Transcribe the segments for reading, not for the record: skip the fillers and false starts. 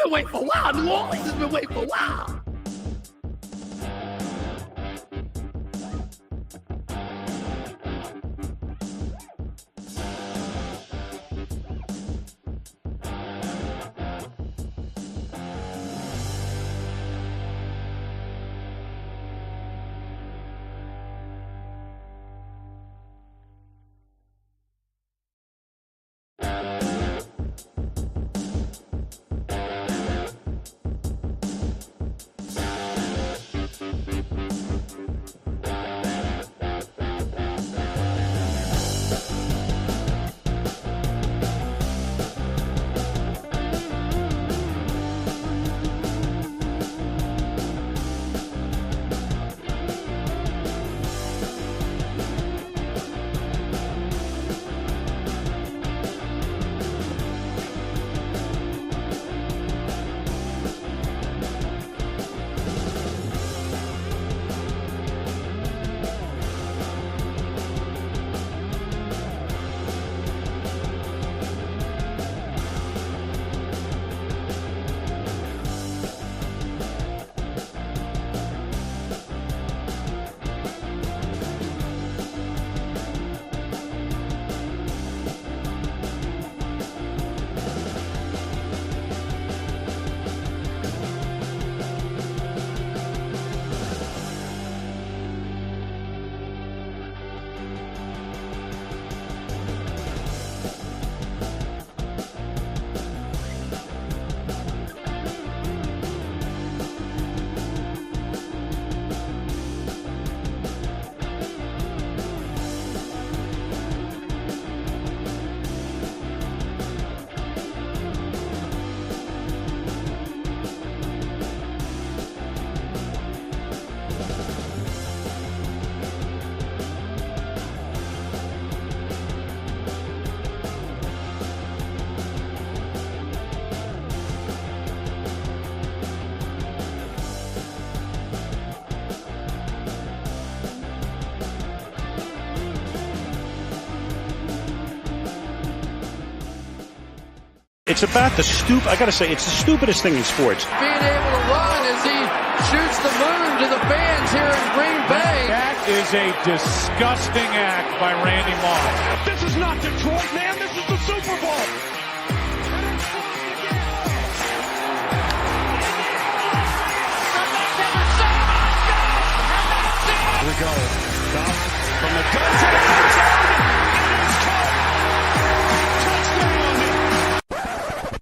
been waiting for a while. New Orleans has been waiting for a while. It's about I gotta say, it's the stupidest thing in sports. Being able to run as he shoots the moon to the fans here in Green Bay. That is a disgusting act by Randy Moss. This is not Detroit, man. This is the Super Bowl. Here we go. Down from the touchdown.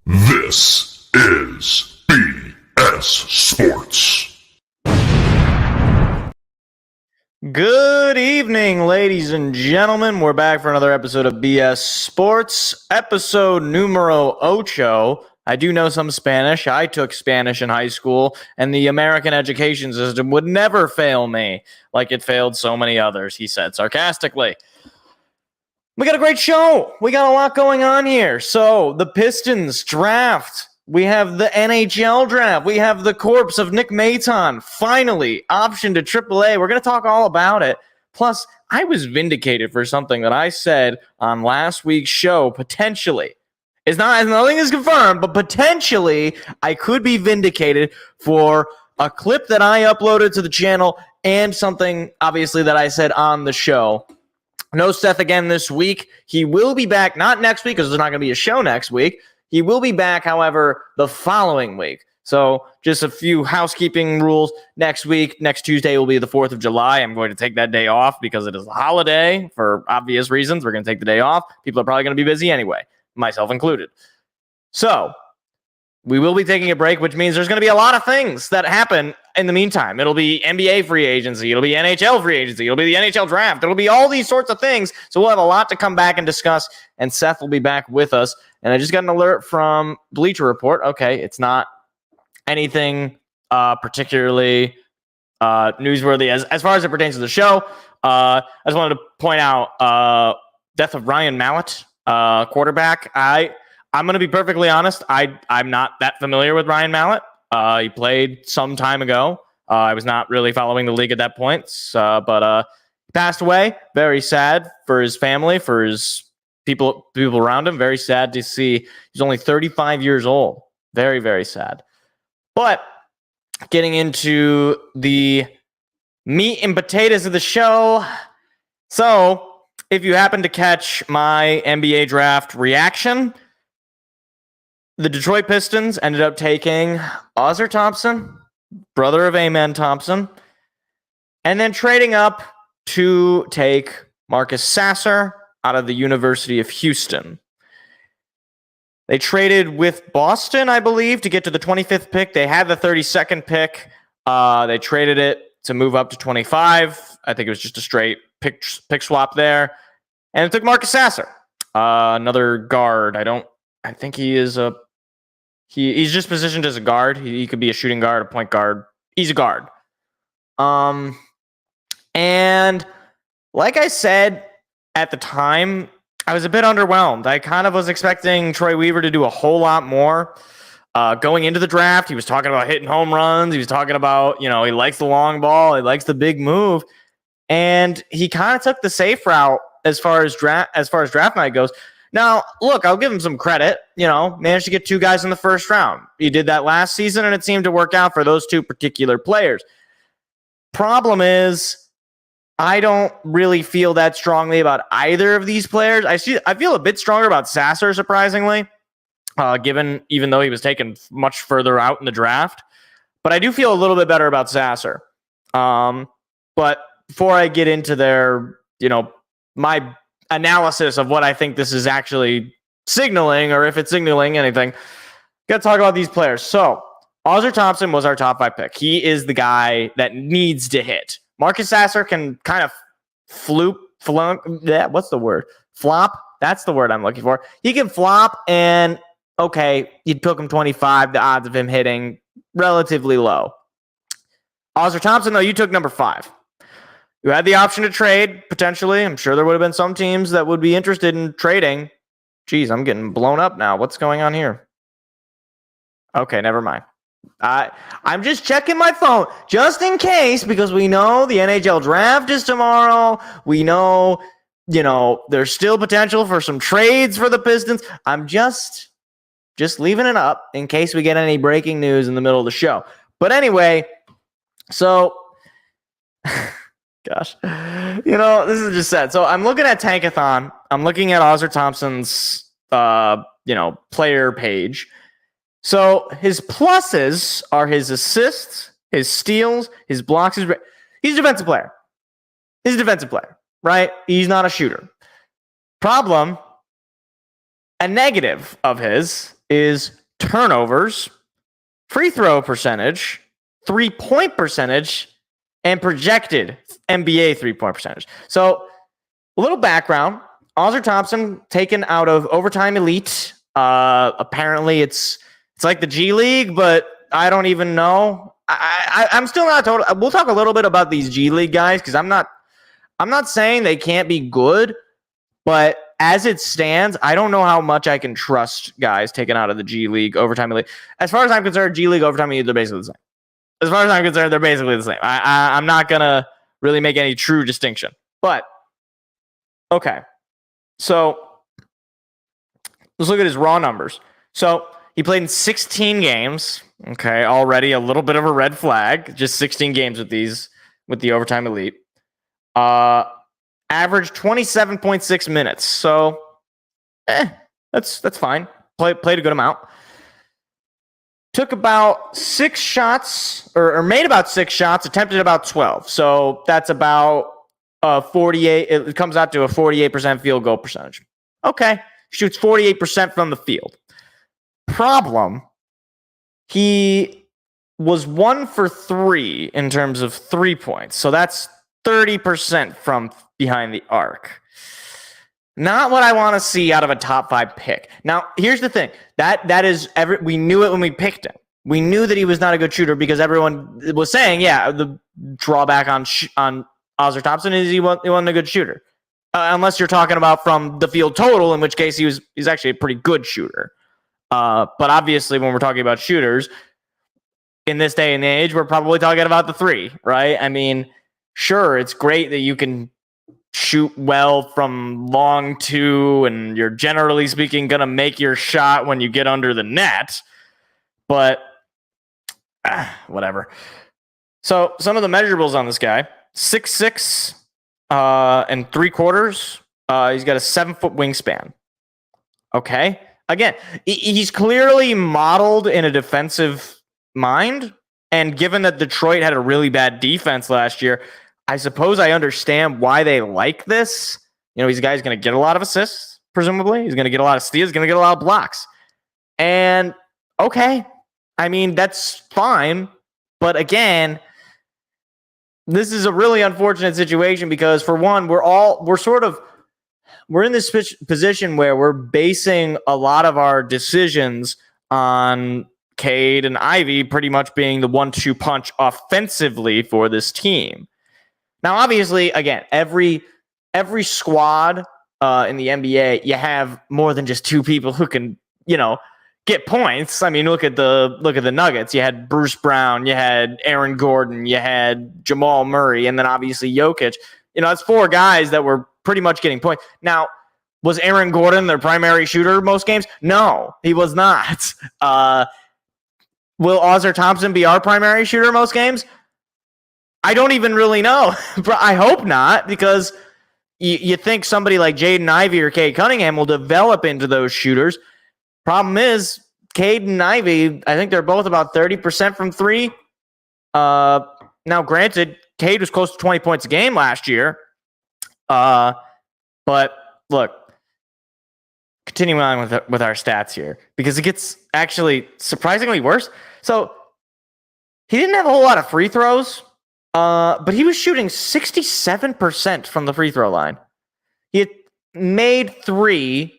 This is BS Sports. Good evening, ladies and gentlemen. We're back for another episode of BS Sports, episode numero ocho. I do know some Spanish. I took Spanish in high school, and the American education system would never fail me like it failed so many others, he said sarcastically. We got a great show. We got a lot going on here. So, the Pistons draft. We have the NHL draft. We have the corpse of Nick Maton finally optioned to AAA. We're going to talk all about it. Plus, I was vindicated for something that I said on last week's show, potentially. Nothing is confirmed, but potentially I could be vindicated for a clip that I uploaded to the channel and something, obviously, that I said on the show. No Seth again this week. He will be back, not next week because there's not going to be a show next week. He will be back, however, the following week. So just a few housekeeping rules. Next week, next Tuesday will be the 4th of July. I'm going to take that day off because it is a holiday for obvious reasons. We're going to take the day off. People are probably going to be busy anyway, myself included. So we will be taking a break, which means there's going to be a lot of things that happen in the meantime. It'll be NBA free agency. It'll be NHL free agency. It'll be the NHL draft. It'll be all these sorts of things. So we'll have a lot to come back and discuss, and Seth will be back with us. And I just got an alert from Bleacher Report. Okay, it's not anything particularly newsworthy as far as it pertains to the show. I just wanted to point out death of Ryan Mallett, quarterback. I'm going to be perfectly honest. I'm not that familiar with Ryan Mallett. He played some time ago. I was not really following the league at that point, but he passed away. Very sad for his family, for his people around him. Very sad to see. He's only 35 years old. Very, very sad. But getting into the meat and potatoes of the show. So, if you happen to catch my NBA draft reaction, the Detroit Pistons ended up taking Ausar Thompson, brother of Amen Thompson, and then trading up to take Marcus Sasser out of the University of Houston. They traded with Boston, I believe, to get to the 25th pick. They had the 32nd pick. They traded it to move up to 25. I think it was just a straight pick swap there. And it took Marcus Sasser, another guard. I think he is he's just positioned as a guard. He could be a shooting guard, a point guard. He's a guard. And like I said at the time, I was a bit underwhelmed. I kind of was expecting Troy Weaver to do a whole lot more. Going into the draft, he was talking about hitting home runs. He was talking about, he likes the long ball. He likes the big move. And he kind of took the safe route as far as draft night goes. Now, look, I'll give him some credit. Managed to get 2 guys in the first round. He did that last season, and it seemed to work out for those 2 particular players. Problem is, I don't really feel that strongly about either of these players. I feel a bit stronger about Sasser, surprisingly, even though he was taken much further out in the draft. But I do feel a little bit better about Sasser. But before I get into my analysis of what I think this is actually signaling, or if it's signaling anything, got to talk about these players. So, Ausar Thompson was our top 5 pick. He is the guy that needs to hit. Marcus Sasser can kind of what's the word? Flop? That's the word I'm looking for. He can flop, and okay, you took him 25. The odds of him hitting relatively low. Ausar Thompson, though, you took number 5. You had the option to trade, potentially. I'm sure there would have been some teams that would be interested in trading. Geez, I'm getting blown up now. What's going on here? Okay, never mind. I'm just checking my phone just in case, because we know the NHL draft is tomorrow. We know, there's still potential for some trades for the Pistons. I'm just leaving it up in case we get any breaking news in the middle of the show. But anyway, so gosh, this is just sad. So I'm looking at Tankathon. I'm looking at Ausar Thompson's player page. So his pluses are his assists, his steals, his blocks. He's a defensive player. He's a defensive player, right? He's not a shooter. Problem, a negative of his is turnovers, free throw percentage, 3-point percentage, and projected NBA 3-point percentage. So a little background. Ausar Thompson taken out of Overtime Elite. Apparently it's like the G League, but I don't even know. I'm still not total. We'll talk a little bit about these G League guys, because I'm not saying they can't be good, but as it stands, I don't know how much I can trust guys taken out of the G League, Overtime Elite. As far as I'm concerned, G League, Overtime Elite, they're basically the same. As far as I'm concerned, they're basically the same. I'm not gonna really make any true distinction. But okay, so let's look at his raw numbers. So he played in 16 games. Okay, already a little bit of a red flag. Just 16 games with the Overtime Elite. Averaged 27.6 minutes. So, that's fine. Played a good amount. Took about 6 shots, or made about 6 shots. Attempted about 12. So that's about 48. It comes out to a 48% field goal percentage. Okay, shoots 48% from the field. Problem, he was 1 for 3 in terms of 3 points. So that's 30% from behind the arc. Not what I want to see out of a top 5 pick. Now, here's the thing. That is we knew it when we picked him. We knew that he was not a good shooter because everyone was saying, yeah, the drawback on Ausar Thompson is he wasn't a good shooter. Unless you're talking about from the field total, in which case he's actually a pretty good shooter. But obviously, when we're talking about shooters, in this day and age, we're probably talking about the 3, right? I mean, sure, it's great that you can shoot well from long 2, and you're generally speaking going to make your shot when you get under the net. but whatever. So some of the measurables on this guy: 6'6" and 3/4. He's got a 7-foot wingspan. Okay. Again, he's clearly modeled in a defensive mind. And given that Detroit had a really bad defense last year, I suppose I understand why they like this. You know, he's a guy who's going to get a lot of assists, presumably. He's going to get a lot of steals. He's going to get a lot of blocks. And, okay, I mean, that's fine. But again, this is a really unfortunate situation because, for one, we're in this position where we're basing a lot of our decisions on Cade and Ivy pretty much being the 1-2 punch offensively for this team. Now, obviously, again, every squad in the NBA, you have more than just two people who can, get points. I mean, look at the Nuggets. You had Bruce Brown, you had Aaron Gordon, you had Jamal Murray, and then obviously Jokic. That's four guys that were pretty much getting points. Now, was Aaron Gordon their primary shooter most games? No, he was not. Will Ausar Thompson be our primary shooter most games? I don't even really know. But I hope not, because you think somebody like Jaden Ivey or Cade Cunningham will develop into those shooters. Problem is, Cade and Ivy, I think they're both about 30% from three. Now, granted, Cade was close to 20 points a game last year. But look, continuing on with our stats here, because it gets actually surprisingly worse. So he didn't have a whole lot of free throws, but he was shooting 67% from the free throw line. He had made 3,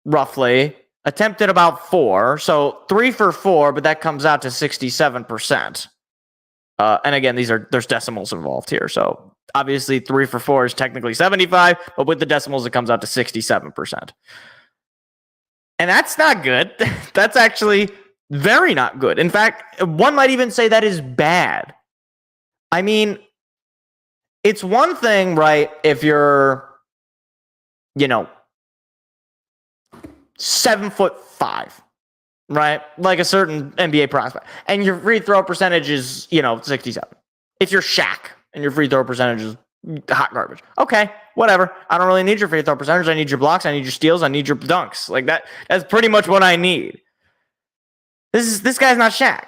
roughly, attempted about 4, so 3 for 4, but that comes out to 67%. And again, there's decimals involved here, so obviously 3 for 4 is technically 75, but with the decimals, it comes out to 67%. And that's not good. That's actually very not good. In fact, one might even say that is bad. I mean, it's one thing, right, if you're, 7'5", right? Like a certain NBA prospect. And your free throw percentage is, 67. If you're Shaq and your free throw percentage is hot garbage. Okay, whatever. I don't really need your free throw percentage. I need your blocks. I need your steals. I need your dunks. Like that's pretty much what I need. This guy's not Shaq.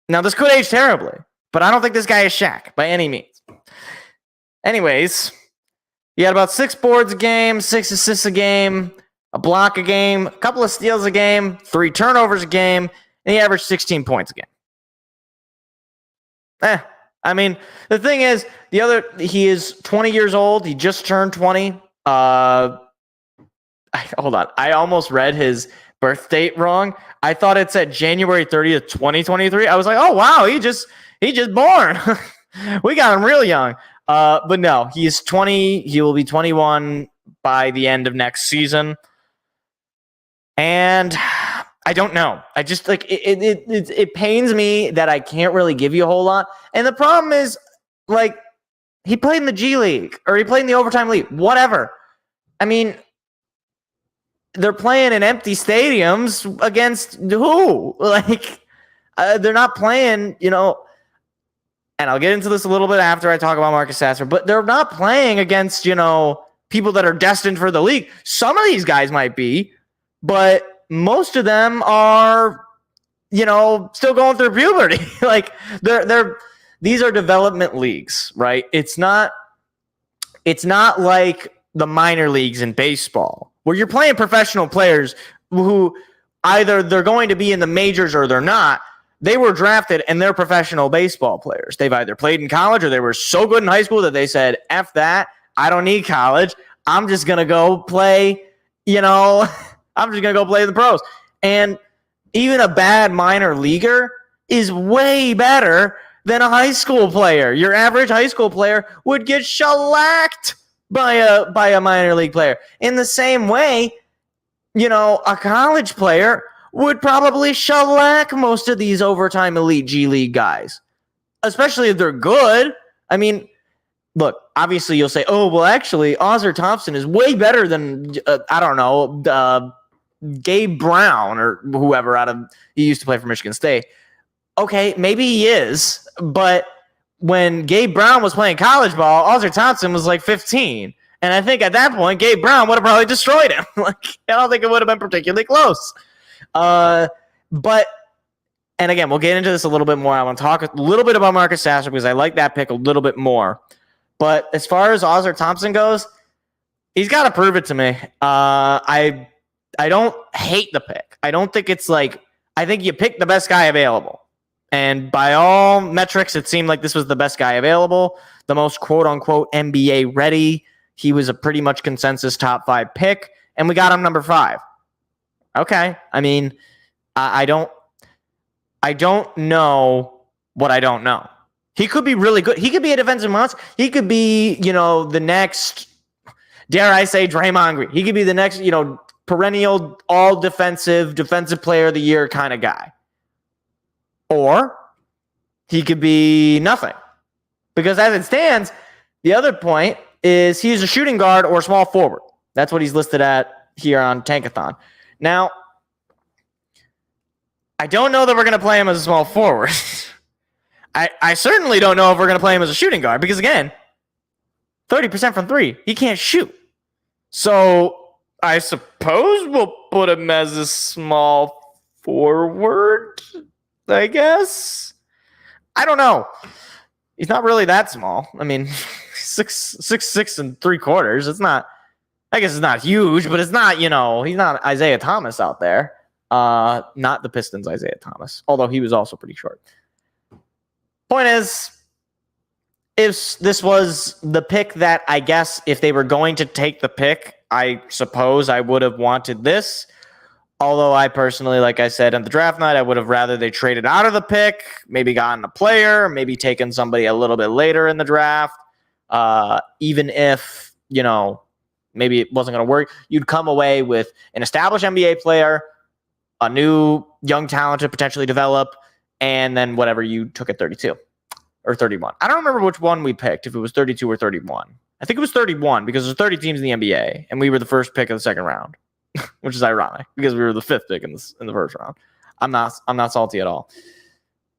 Now, this could age terribly, but I don't think this guy is Shaq by any means. Anyways, he had about 6 boards a game, 6 assists a game, a block a game, a couple of steals a game, 3 turnovers a game, and he averaged 16 points a game. I mean, the thing is, he is 20 years old. He just turned 20. Hold on. I almost read his birth date wrong. I thought it said January 30th, 2023. I was like, oh, wow, he just born. We got him real young. But no, he's 20. He will be 21 by the end of next season. And I don't know. I just it pains me that I can't really give you a whole lot. And the problem is, he played in the G League or he played in the overtime league, whatever. I mean, they're playing in empty stadiums against who? They're not playing, and I'll get into this a little bit after I talk about Marcus Sasser, but they're not playing against, people that are destined for the league. Some of these guys might be, but most of them are, still going through puberty. These are development leagues, right? It's not like the minor leagues in baseball where you're playing professional players who either they're going to be in the majors or they're not. They were drafted and they're professional baseball players. They've either played in college or they were so good in high school that they said, F that, I don't need college. I'm just going to go play, I'm just going to go play the pros. And even a bad minor leaguer is way better than a high school player. Your average high school player would get shellacked by a minor league player. In the same way, a college player would probably shellac most of these overtime elite G League guys, especially if they're good. I mean, look, obviously you'll say, oh, well, actually, Ausar Thompson is way better than, Gabe Brown or whoever he used to play for Michigan State. Okay, maybe he is, but when Gabe Brown was playing college ball, Ausar Thompson was like 15. And I think at that point, Gabe Brown would have probably destroyed him. I don't think it would have been particularly close. But again, we'll get into this a little bit more. I want to talk a little bit about Marcus Sasser because I like that pick a little bit more. But as far as Ausar Thompson goes, he's got to prove it to me. I don't hate the pick. I don't think it's like, I think you pick the best guy available. And by all metrics, it seemed like this was the best guy available, the most quote-unquote NBA ready. He was a pretty much consensus top 5 pick, and we got him number 5. Okay. I mean, I don't know what I don't know. He could be really good. He could be a defensive monster. He could be, the next, dare I say, Draymond Green. He could be the next, perennial all defensive player of the year kind of guy. Or he could be nothing. Because as it stands, the other point is he's a shooting guard or small forward. That's what he's listed at here on Tankathon. Now, I don't know that we're going to play him as a small forward. I certainly don't know if we're going to play him as a shooting guard because, again, 30% from 3. He can't shoot. So I suppose we'll put him as a small forward, I guess. I don't know. He's not really that small. I mean, 6'6" and 3/4. It's not, I guess it's not huge, but it's not, he's not Isaiah Thomas out there. Not the Pistons Isaiah Thomas, although he was also pretty short. Point is, if this was the pick that I guess if they were going to take the pick, I suppose I would have wanted this. Although I personally, like I said on the draft night, I would have rather they traded out of the pick, maybe gotten a player, maybe taken somebody a little bit later in the draft. Even if, maybe it wasn't going to work, you'd come away with an established NBA player, a new young talent to potentially develop, and then whatever you took at 32 or 31. I don't remember which one we picked, if it was 32 or 31. I think it was 31 because there's 30 teams in the NBA, and we were the first pick of the second round. Which is ironic because we were the 5th pick in the first round. I'm not salty at all.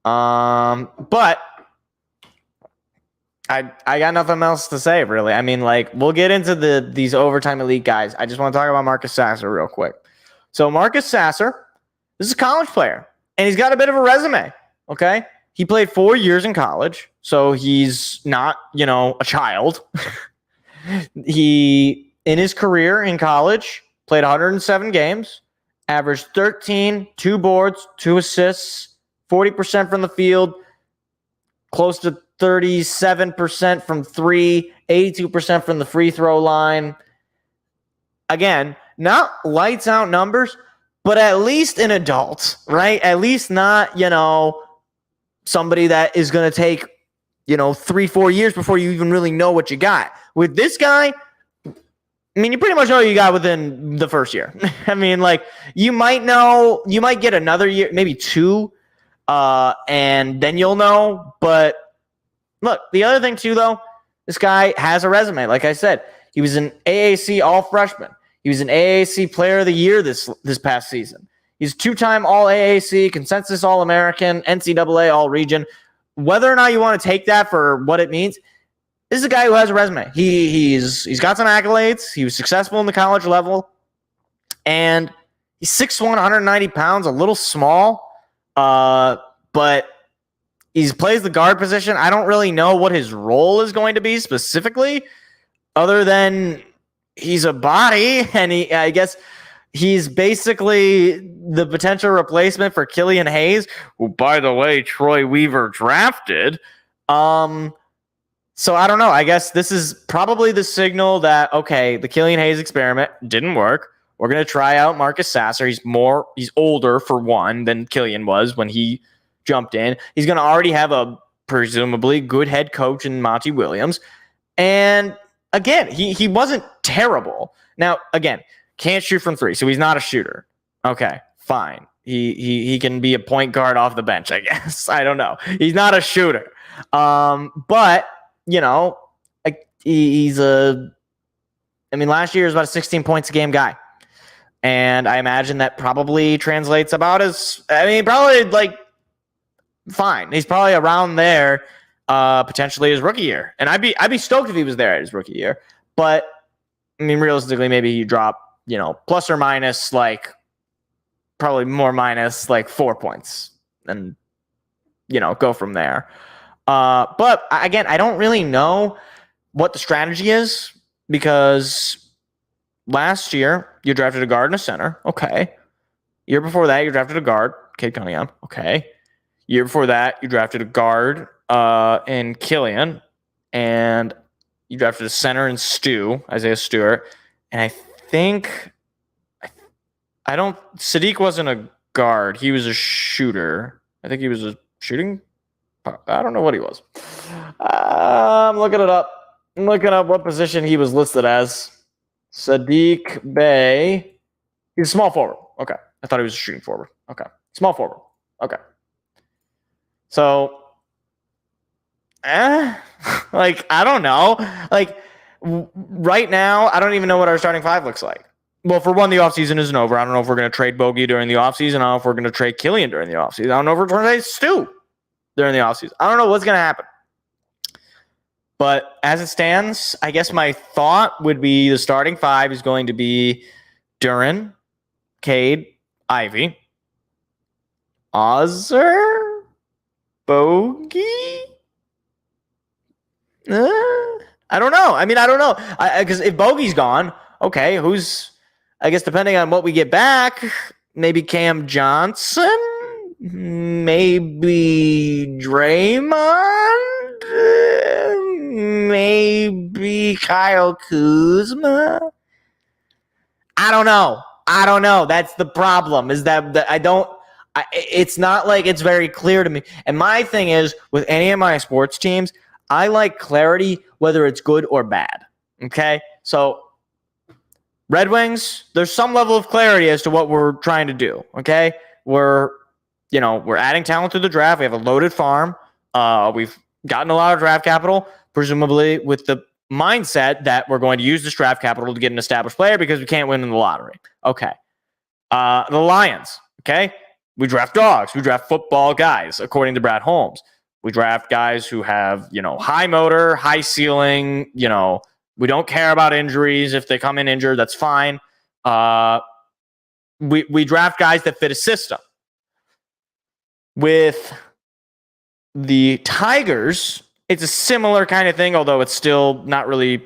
But I got nothing else to say really. I mean, we'll get into these overtime elite guys. I just want to talk about Marcus Sasser real quick. So Marcus Sasser, this is a college player, and he's got a bit of a resume. Okay, he played 4 years in college, so he's not a child. He in his career in college played 107 games, averaged 13, 2 boards, 2 assists, 40% from the field, close to 37% from 3, 82% from the free throw line. Again, not lights out numbers, but at least an adult, right? At least not, somebody that is going to take, 3-4 years before you even really know what you got. With this guy, I mean, you pretty much know what you got within the first year. I mean, you might get another year, maybe 2, and then you'll know. But look, the other thing too, though, this guy has a resume. Like I said, he was an AAC All-Freshman. He was an AAC Player of the Year this past season. He's 2-time All-AAC, Consensus All-American, NCAA All-Region. Whether or not you want to take that for what it means, this is a guy who has a resume. He's got some accolades. He was successful in the college level. And he's 6'1", 190 pounds, a little small. But he plays the guard position. I don't really know what his role is going to be specifically, other than he's a body. And I guess he's basically the potential replacement for Killian Hayes, who, by the way, Troy Weaver drafted. So I don't know. I guess this is probably the signal that, okay, the Killian Hayes experiment didn't work. We're going to try out Marcus Sasser. He's older for one than Killian was when he jumped in. He's going to already have a presumably good head coach in Monty Williams. And again, he wasn't terrible. Now, again, can't shoot from 3, so he's not a shooter. Okay, fine. He can be a point guard off the bench, I guess. I don't know. He's not a shooter. But he's last year he was about a 16 points a game guy. And I imagine that probably translates about probably like fine. He's probably around there, potentially his rookie year. And I'd be stoked if he was there at his rookie year. But I mean, realistically, maybe you drop, plus or minus probably more minus 4 points and, go from there. But again, I don't really know what the strategy is because last year you drafted a guard and a center. Okay. Year before that, you drafted a guard, Cade Cunningham. Okay. Year before that, you drafted a guard in Killian, and you drafted a center in Isaiah Stewart. And I think Sadiq wasn't a guard. He was a shooter. I think he was a shooting. I don't know what he was. I'm looking it up. I'm looking up what position he was listed as. Sadiq Bey. He's a small forward. Okay. I thought he was a shooting forward. Okay. Small forward. Okay. So, I don't know. Right now, I don't even know what our starting five looks like. Well, for one, the offseason isn't over. I don't know if we're going to trade Bogey during the offseason. I don't know if we're going to trade Killian during the offseason. I don't know if we're going to trade Stu during the offseason. I don't know what's going to happen. But as it stands, I guess my thought would be the starting five is going to be Duren, Cade, Ivy, Ausar, Bogey. I don't know. I don't know. Because if Bogey's gone, okay, I guess depending on what we get back, maybe Cam Johnson, maybe Draymond, maybe Kyle Kuzma. I don't know. That's the problem, is that it's not like it's very clear to me. And my thing is, with any of my sports teams, I like clarity, whether it's good or bad. Okay? So, Red Wings, there's some level of clarity as to what we're trying to do. Okay? We're adding talent to the draft. We have a loaded farm. We've gotten a lot of draft capital, presumably with the mindset that we're going to use this draft capital to get an established player because we can't win in the lottery. Okay. The Lions, okay? We draft dogs. We draft football guys, according to Brad Holmes. We draft guys who have, high motor, high ceiling, we don't care about injuries. If they come in injured, that's fine. We draft guys that fit a system. With the Tigers, it's a similar kind of thing, although it's still not really,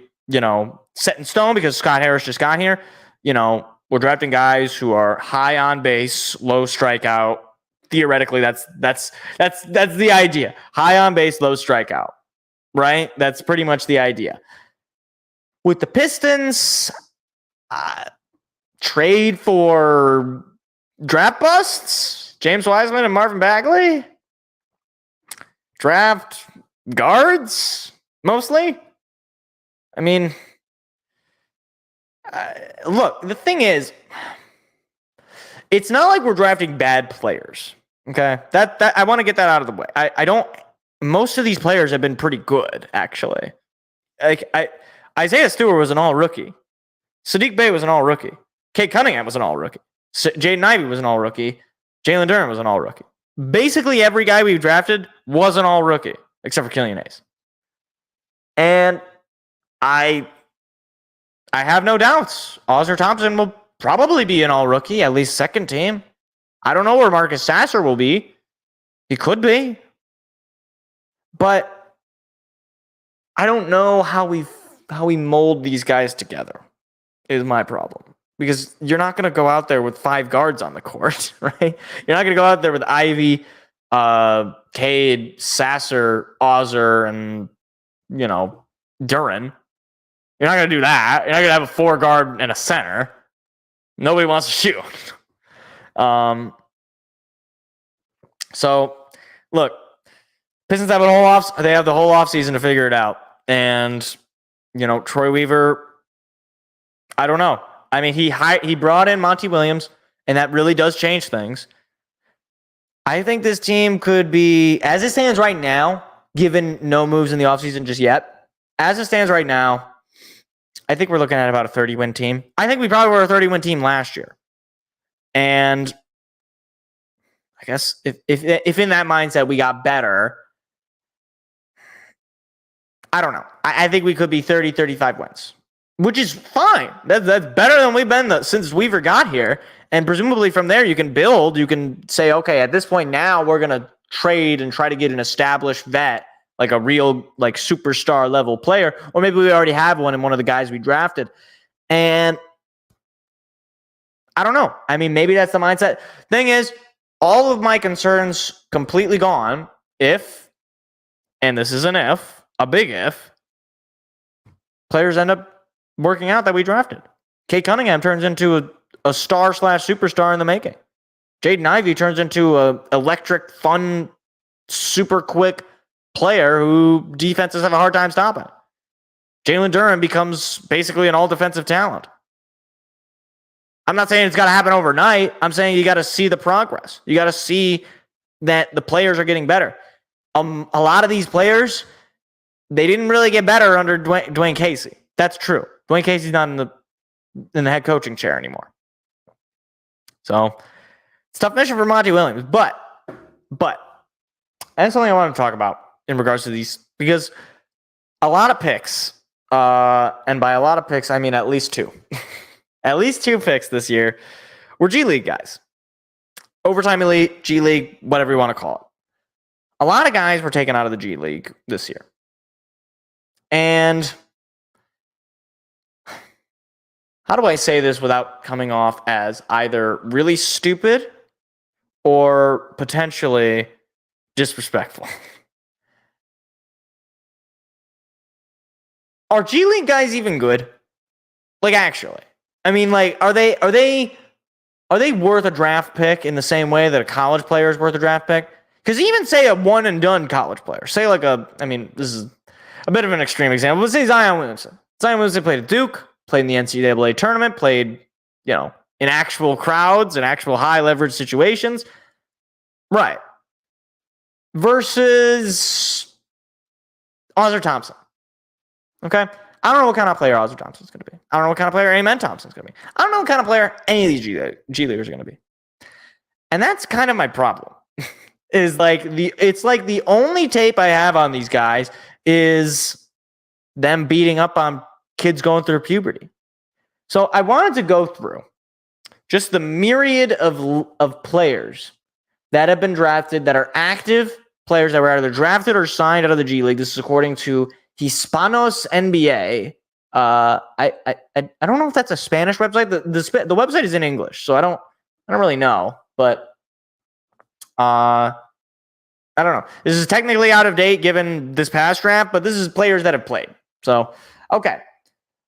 set in stone because Scott Harris just got here. We're drafting guys who are high on base, low strikeout. Theoretically, that's the idea. High on base, low strikeout, right? That's pretty much the idea. With the Pistons, trade for draft busts, James Wiseman and Marvin Bagley. Draft guards, mostly. Look, the thing is, it's not like we're drafting bad players. Okay, that I want to get that out of the way. I don't. Most of these players have been pretty good, actually. Isaiah Stewart was an all-rookie. Sadiq Bey was an all-rookie. Cade Cunningham was an all-rookie. Jaden Ivey was an all-rookie. Jalen Duren was an all-rookie. Basically, every guy we've drafted was an all-rookie, except for Killian Hayes. And I have no doubts. Ausar Thompson will probably be an all-rookie, at least second team. I don't know where Marcus Sasser will be. He could be. But I don't know how we mold these guys together is my problem. Because you're not going to go out there with 5 guards on the court, right? You're not going to go out there with Ivy, Cade, Sasser, Ausar, and, Duren. You're not going to do that. You're not going to have a 4 guard and a center. Nobody wants to shoot. So, look, Pistons have they have the whole offseason to figure it out. And, Troy Weaver, I don't know. He brought in Monty Williams, and that really does change things. I think this team could be, as it stands right now, given no moves in the offseason just yet, as it stands right now, I think we're looking at about a 30-win team. I think we probably were a 30-win team last year. And I guess if in that mindset we got better, I don't know. I think we could be 30, 35 wins, which is fine. That's better than we've been since Weaver got here. And presumably from there, you can build. You can say, okay, at this point now, we're going to trade and try to get an established vet, like a real like superstar level player. Or maybe we already have one in one of the guys we drafted. And I don't know. I mean, maybe that's the mindset. Thing is, all of my concerns completely gone if, and this is an if, a big if, players end up working out that we drafted. Kate Cunningham turns into a star/superstar in the making. Jaden Ivey turns into a electric, fun, super quick player who defenses have a hard time stopping. Jalen Duren becomes basically an all-defensive talent. I'm not saying it's got to happen overnight. I'm saying you got to see the progress. You got to see that the players are getting better. A lot of these players, they didn't really get better under Dwayne Casey. That's true. Dwayne Casey's not in the head coaching chair anymore. So it's tough mission for Monty Williams. But that's something I want to talk about in regards to these, because a lot of picks, and by a lot of picks, I mean at least two. At least two picks this year were G League guys. Overtime Elite, G League, whatever you want to call it. A lot of guys were taken out of the G League this year. And how do I say this without coming off as either really stupid or potentially disrespectful? Are G League guys even good? Like, actually. I mean, like, are they worth a draft pick in the same way that a college player is worth a draft pick? Because even say a one and done college player, say like this is a bit of an extreme example, but say Zion Williamson. Zion Williamson played at Duke, played in the NCAA tournament, played, in actual crowds and actual high leverage situations. Right. Versus Ausar Thompson. Okay? I don't know what kind of player Ausar Thompson's going to be. I don't know what kind of player Amen Thompson's going to be. I don't know what kind of player any of these G Leaguers are going to be. And that's kind of my problem. It's like the only tape I have on these guys is them beating up on kids going through puberty. So I wanted to go through just the myriad of players that have been drafted that are active players that were either drafted or signed out of the G League. This is according to Hispanos NBA. I don't know if that's a Spanish website. The website is in English, so I don't really know. But I don't know. This is technically out of date given this past draft, but this is players that have played. So okay,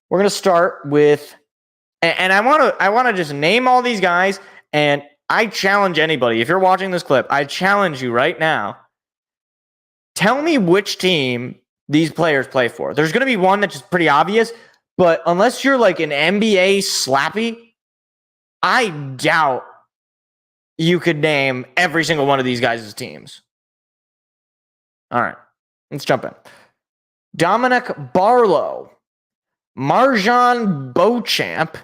we're gonna start with, and I want to just name all these guys, and I challenge anybody, if you're watching this clip, I challenge you right now. Tell me which team these players play for. There's going to be one that's just pretty obvious, but unless you're like an NBA slappy, I doubt you could name every single one of these guys' teams. All right, let's jump in. Dominic Barlow, Marjan Beauchamp,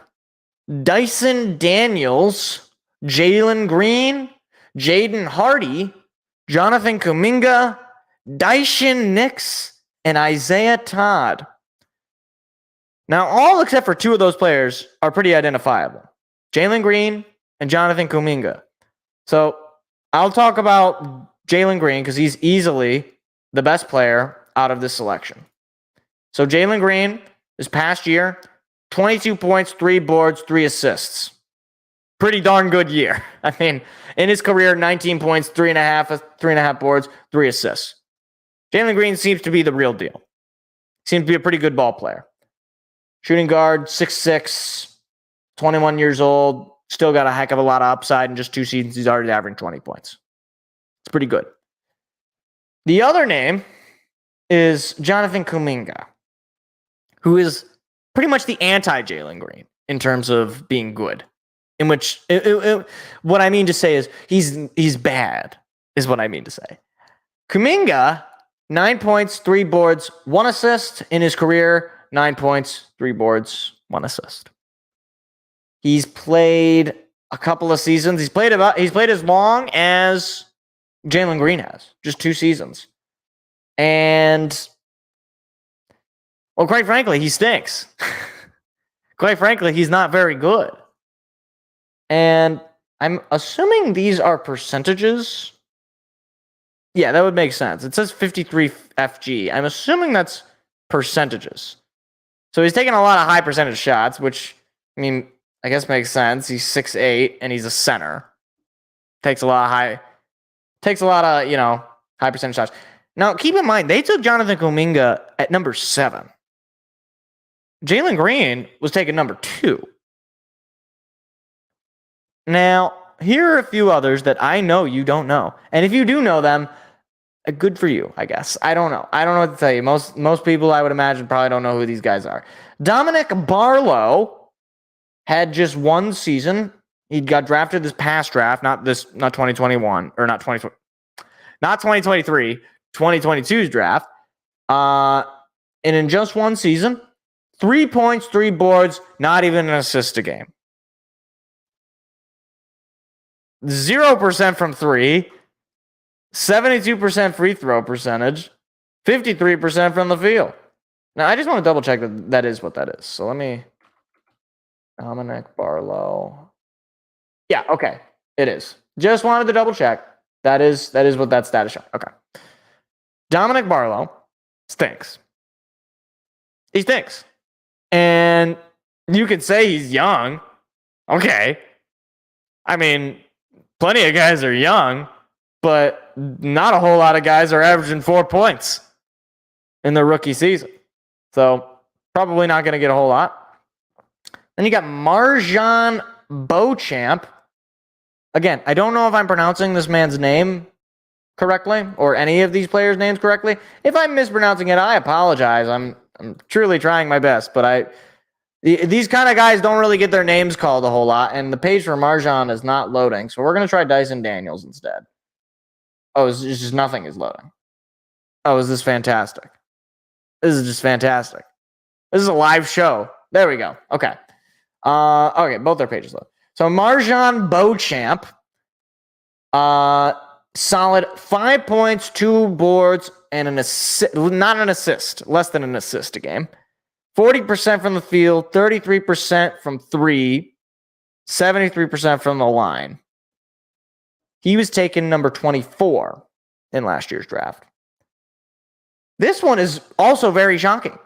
Dyson Daniels, Jalen Green, Jaden Hardy, Jonathan Kuminga, Daishin Nix, and Isaiah Todd. Now, all except for two of those players are pretty identifiable. Jalen Green and Jonathan Kuminga. So I'll talk about Jalen Green because he's easily the best player out of this selection. So Jalen Green, this past year, 22 points, 3 boards, 3 assists. Pretty darn good year. I mean, in his career, 19 points, 3.5 boards, 3 assists. Jalen Green seems to be the real deal. Seems to be a pretty good ball player. Shooting guard, 6'6", 21 years old. Still got a heck of a lot of upside. In just 2 seasons, he's already averaging 20 points. It's pretty good. The other name is Jonathan Kuminga, who is pretty much the anti-Jalen Green in terms of being good. In which, what I mean to say is he's bad, is what I mean to say. Kuminga, 9 points, 3 boards, 1 assist in his career. 9 points, 3 boards, 1 assist. He's played a couple of seasons. He's played as long as Jalen Green has, just 2 seasons. And, well, quite frankly, he stinks. Quite frankly, he's not very good. And I'm assuming these are percentages. Yeah, that would make sense. It says 53 FG. I'm assuming that's percentages. So he's taking a lot of high percentage shots, which, I mean, I guess makes sense. He's 6'8", and he's a center. Takes a lot of, high percentage shots. Now, keep in mind, they took Jonathan Kuminga at number 7. Jalen Green was taken number 2. Now, here are a few others that I know you don't know. And if you do know them, good for you, I guess. I don't know. I don't know what to tell you. Most people, I would imagine, probably don't know who these guys are. Dominic Barlow had just 1 season. He got drafted this past draft, not 2021, or not 2023, 2022's draft. And in just 1 season, 3 points, 3 boards, not even an assist a game. 0% from 3, 72% free throw percentage, 53% from the field. Now, I just want to double check that is what that is. So let me... Dominic Barlow. Yeah, okay. It is. Just wanted to double check. That is what that stat is showing. Okay. Dominic Barlow stinks. He stinks. And you could say he's young. Okay. I mean, plenty of guys are young, but not a whole lot of guys are averaging 4 points in their rookie season. So probably not going to get a whole lot. Then you got Marjan Beauchamp. Again, I don't know if I'm pronouncing this man's name correctly or any of these players' names correctly. If I'm mispronouncing it, I apologize. I'm truly trying my best, but these kind of guys don't really get their names called a whole lot, and the page for Marjan is not loading, so we're going to try Dyson Daniels instead. Oh, it's just nothing is loading. Oh, is this fantastic? This is just fantastic. This is a live show. There we go. Okay. Okay, both their pages load. So Marjan Beauchamp, solid 5 points, 2 boards, and an assist, not an assist, less than an assist a game. 40% from the field, 33% from 3, 73% from the line. He was taken number 24 in last year's draft. This one is also very shocking.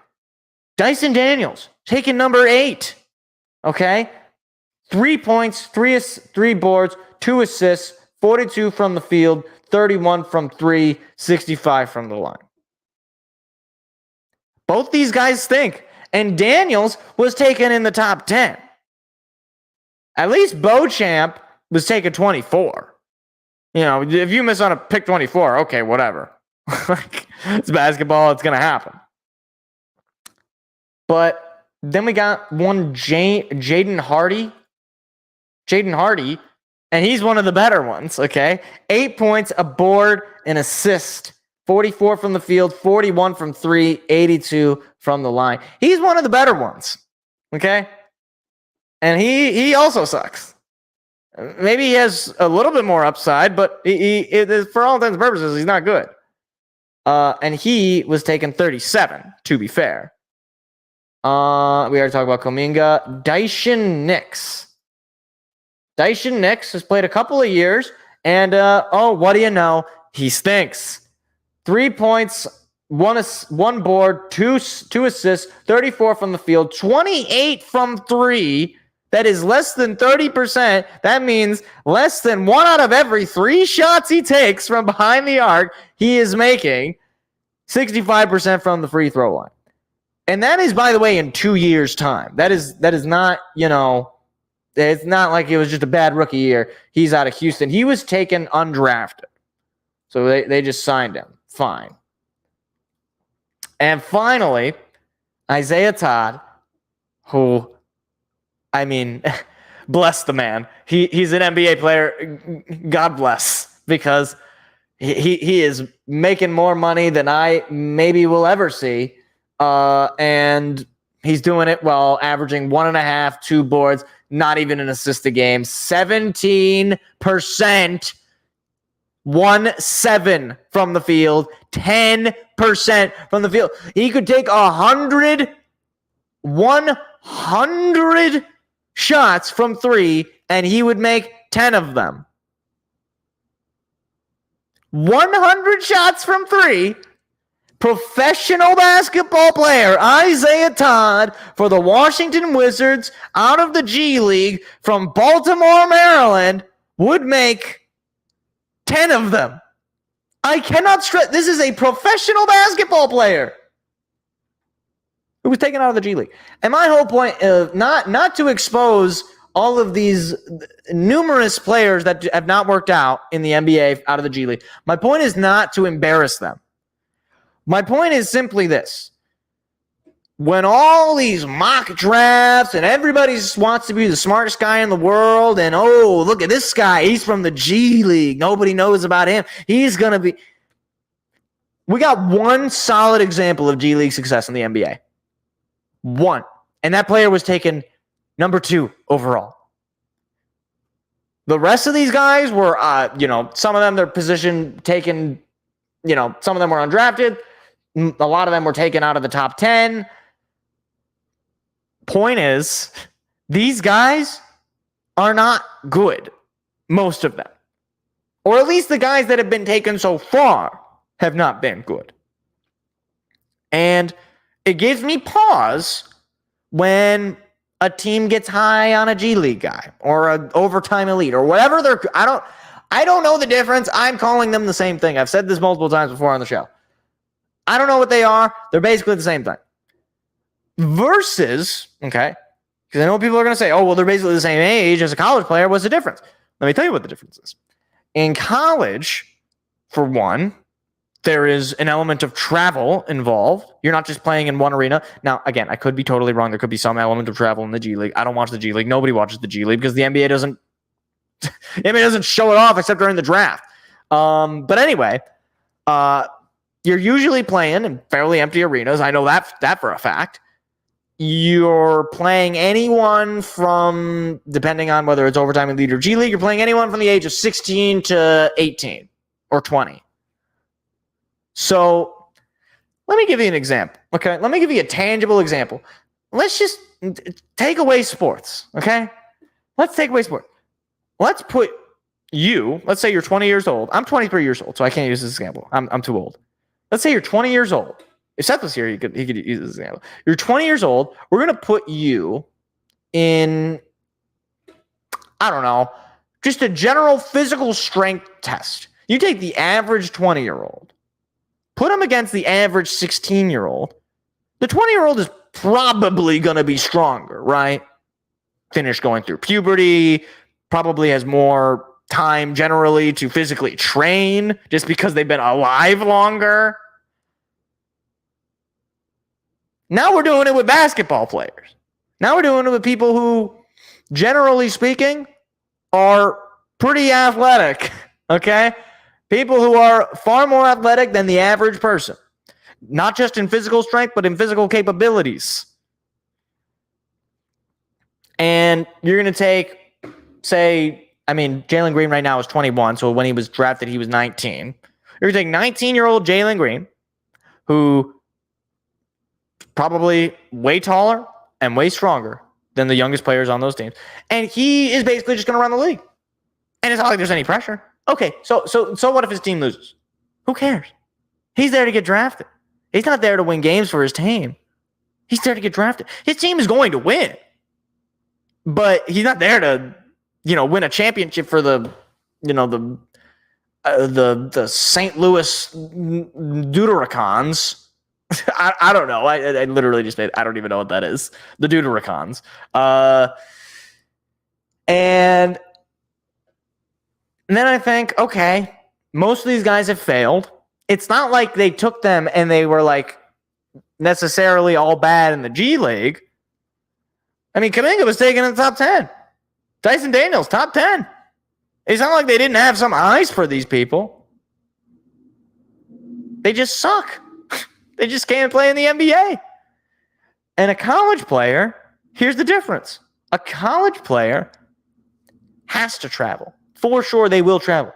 Dyson Daniels, taken number 8. Okay? 3 points, 3 boards, 2 assists, 42 from the field, 31 from 3, 65 from the line. Both these guys stink. And Daniels was taken in the top 10. At least Beauchamp was taken 24. You know, if you miss on a pick 24, okay, whatever. It's basketball, it's going to happen. But then we got one Jaden Hardy. And he's one of the better ones, okay? 8 points, a board, an assist. 44 from the field, 41 from 3, 82 from the line. He's one of the better ones, okay? And he also sucks. Maybe he has a little bit more upside, but he for all intents and purposes, he's not good. And he was taken 37, to be fair. We already talked about Kuminga. Daishin Nix. Daishin Nix has played a couple of years, and what do you know? He stinks. 3 points, one board, two assists, 34 from the field, 28 from 3. That is less than 30%. That means less than 1 out of every 3 shots he takes from behind the arc, he is making 65% from the free throw line. And that is, by the way, in 2 years' time. That is not, it's not like it was just a bad rookie year. He's out of Houston. He was taken undrafted. So they just signed him. Fine. And finally, Isaiah Todd, who, I mean, bless the man. He's an NBA player. God bless. Because he is making more money than I maybe will ever see. And He's doing it while averaging 1.5, 2 boards, not even an assist a game. 17%, 1-7 from the field, 10% from the field. He could take 100 shots from 3, and he would make 10 of them. 100 shots from 3. Professional basketball player Isaiah Todd for the Washington Wizards out of the G League from Baltimore, Maryland, would make 10 of them. I cannot stress. This is a professional basketball player who was taken out of the G League. And my whole point is not to expose all of these numerous players that have not worked out in the NBA out of the G League. My point is not to embarrass them. My point is simply this. When all these mock drafts and everybody wants to be the smartest guy in the world and, oh, look at this guy. He's from the G League. Nobody knows about him. He's going to be. We got one solid example of G League success in the NBA. One. And that player was taken number 2 overall. The rest of these guys were, some of them, their position taken, some of them were undrafted. A lot of them were taken out of the top 10. Point is, these guys are not good, most of them. Or at least the guys that have been taken so far have not been good. And it gives me pause when a team gets high on a G League guy or an overtime elite or whatever I don't know the difference. I'm calling them the same thing. I've said this multiple times before on the show. I don't know what they are. They're basically the same thing. Versus, okay, because I know people are going to say, oh, well, they're basically the same age as a college player. What's the difference? Let me tell you what the difference is. In college, for one, there is an element of travel involved. You're not just playing in one arena. Now, again, I could be totally wrong. There could be some element of travel in the G League. I don't watch the G League. Nobody watches the G League because the NBA doesn't show it off except during the draft. But anyway, you're usually playing in fairly empty arenas. I know that for a fact. You're playing anyone from, depending on whether it's overtime elite or G League, you're playing anyone from the age of 16 to 18 or 20. So let me give you an example, okay? Let me give you a tangible example. Let's just take away sports, okay? Let's take away sports. Let's put you, let's say you're 20 years old. I'm 23 years old, so I can't use this example. I'm too old. Let's say you're 20 years old. If Seth was here, he could use this example. You're 20 years old. We're going to put you in, I don't know, just a general physical strength test. You take the average 20-year-old, put him against the average 16-year-old. The 20-year-old is probably going to be stronger, right? Finished going through puberty, probably has more time generally to physically train just because they've been alive longer. Now we're doing it with basketball players. Now we're doing it with people who, generally speaking, are pretty athletic, okay? People who are far more athletic than the average person. Not just in physical strength, but in physical capabilities. And you're going to take, say, Jalen Green right now is 21, so when he was drafted, he was 19. You're going to take 19-year-old Jalen Green, who probably way taller and way stronger than the youngest players on those teams. And he is basically just going to run the league. And it's not like there's any pressure. Okay, so what if his team loses? Who cares? He's there to get drafted. He's not there to win games for his team. He's there to get drafted. His team is going to win. But he's not there to, win a championship for the St. Louis Deutericons. I don't know. I literally just made. I don't even know what that is. The Deutericons. And then I think, okay, most of these guys have failed. It's not like they took them and they were like necessarily all bad in the G League. Kuminga was taken in the top 10. Dyson Daniels, top 10. It's not like they didn't have some eyes for these people. They just suck. They just can't play in the NBA. And a college player, here's the difference. A college player has to travel. For sure, they will travel.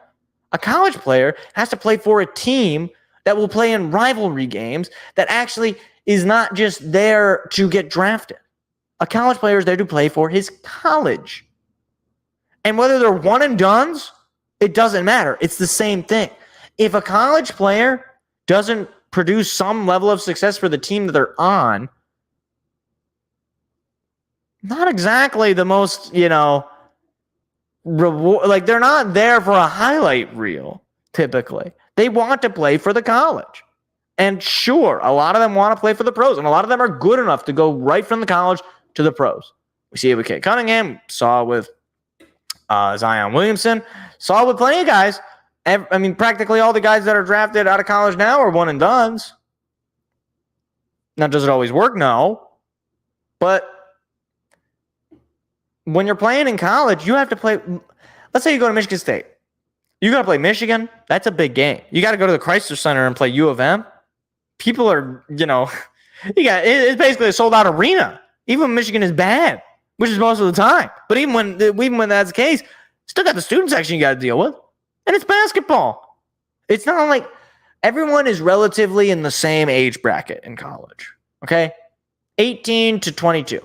A college player has to play for a team that will play in rivalry games that actually is not just there to get drafted. A college player is there to play for his college. And whether they're one and dones, it doesn't matter. It's the same thing. If a college player doesn't produce some level of success for the team that they're on, not exactly the most, reward. Like, they're not there for a highlight reel, typically. They want to play for the college. And sure, a lot of them want to play for the pros, and a lot of them are good enough to go right from the college to the pros. We see it with Kate Cunningham, saw it with Zion Williamson, saw it with plenty of guys. Practically all the guys that are drafted out of college now are one and dones. Now, does it always work? No. But when you're playing in college, you have to play. Let's say you go to Michigan State. You got to play Michigan. That's a big game. You got to go to the Chrysler Center and play U of M. People are, it's basically a sold out arena. Even when Michigan is bad, which is most of the time. But even when that's the case, still got the student section you got to deal with. And it's basketball. It's not like everyone is relatively in the same age bracket in college. Okay? 18 to 22.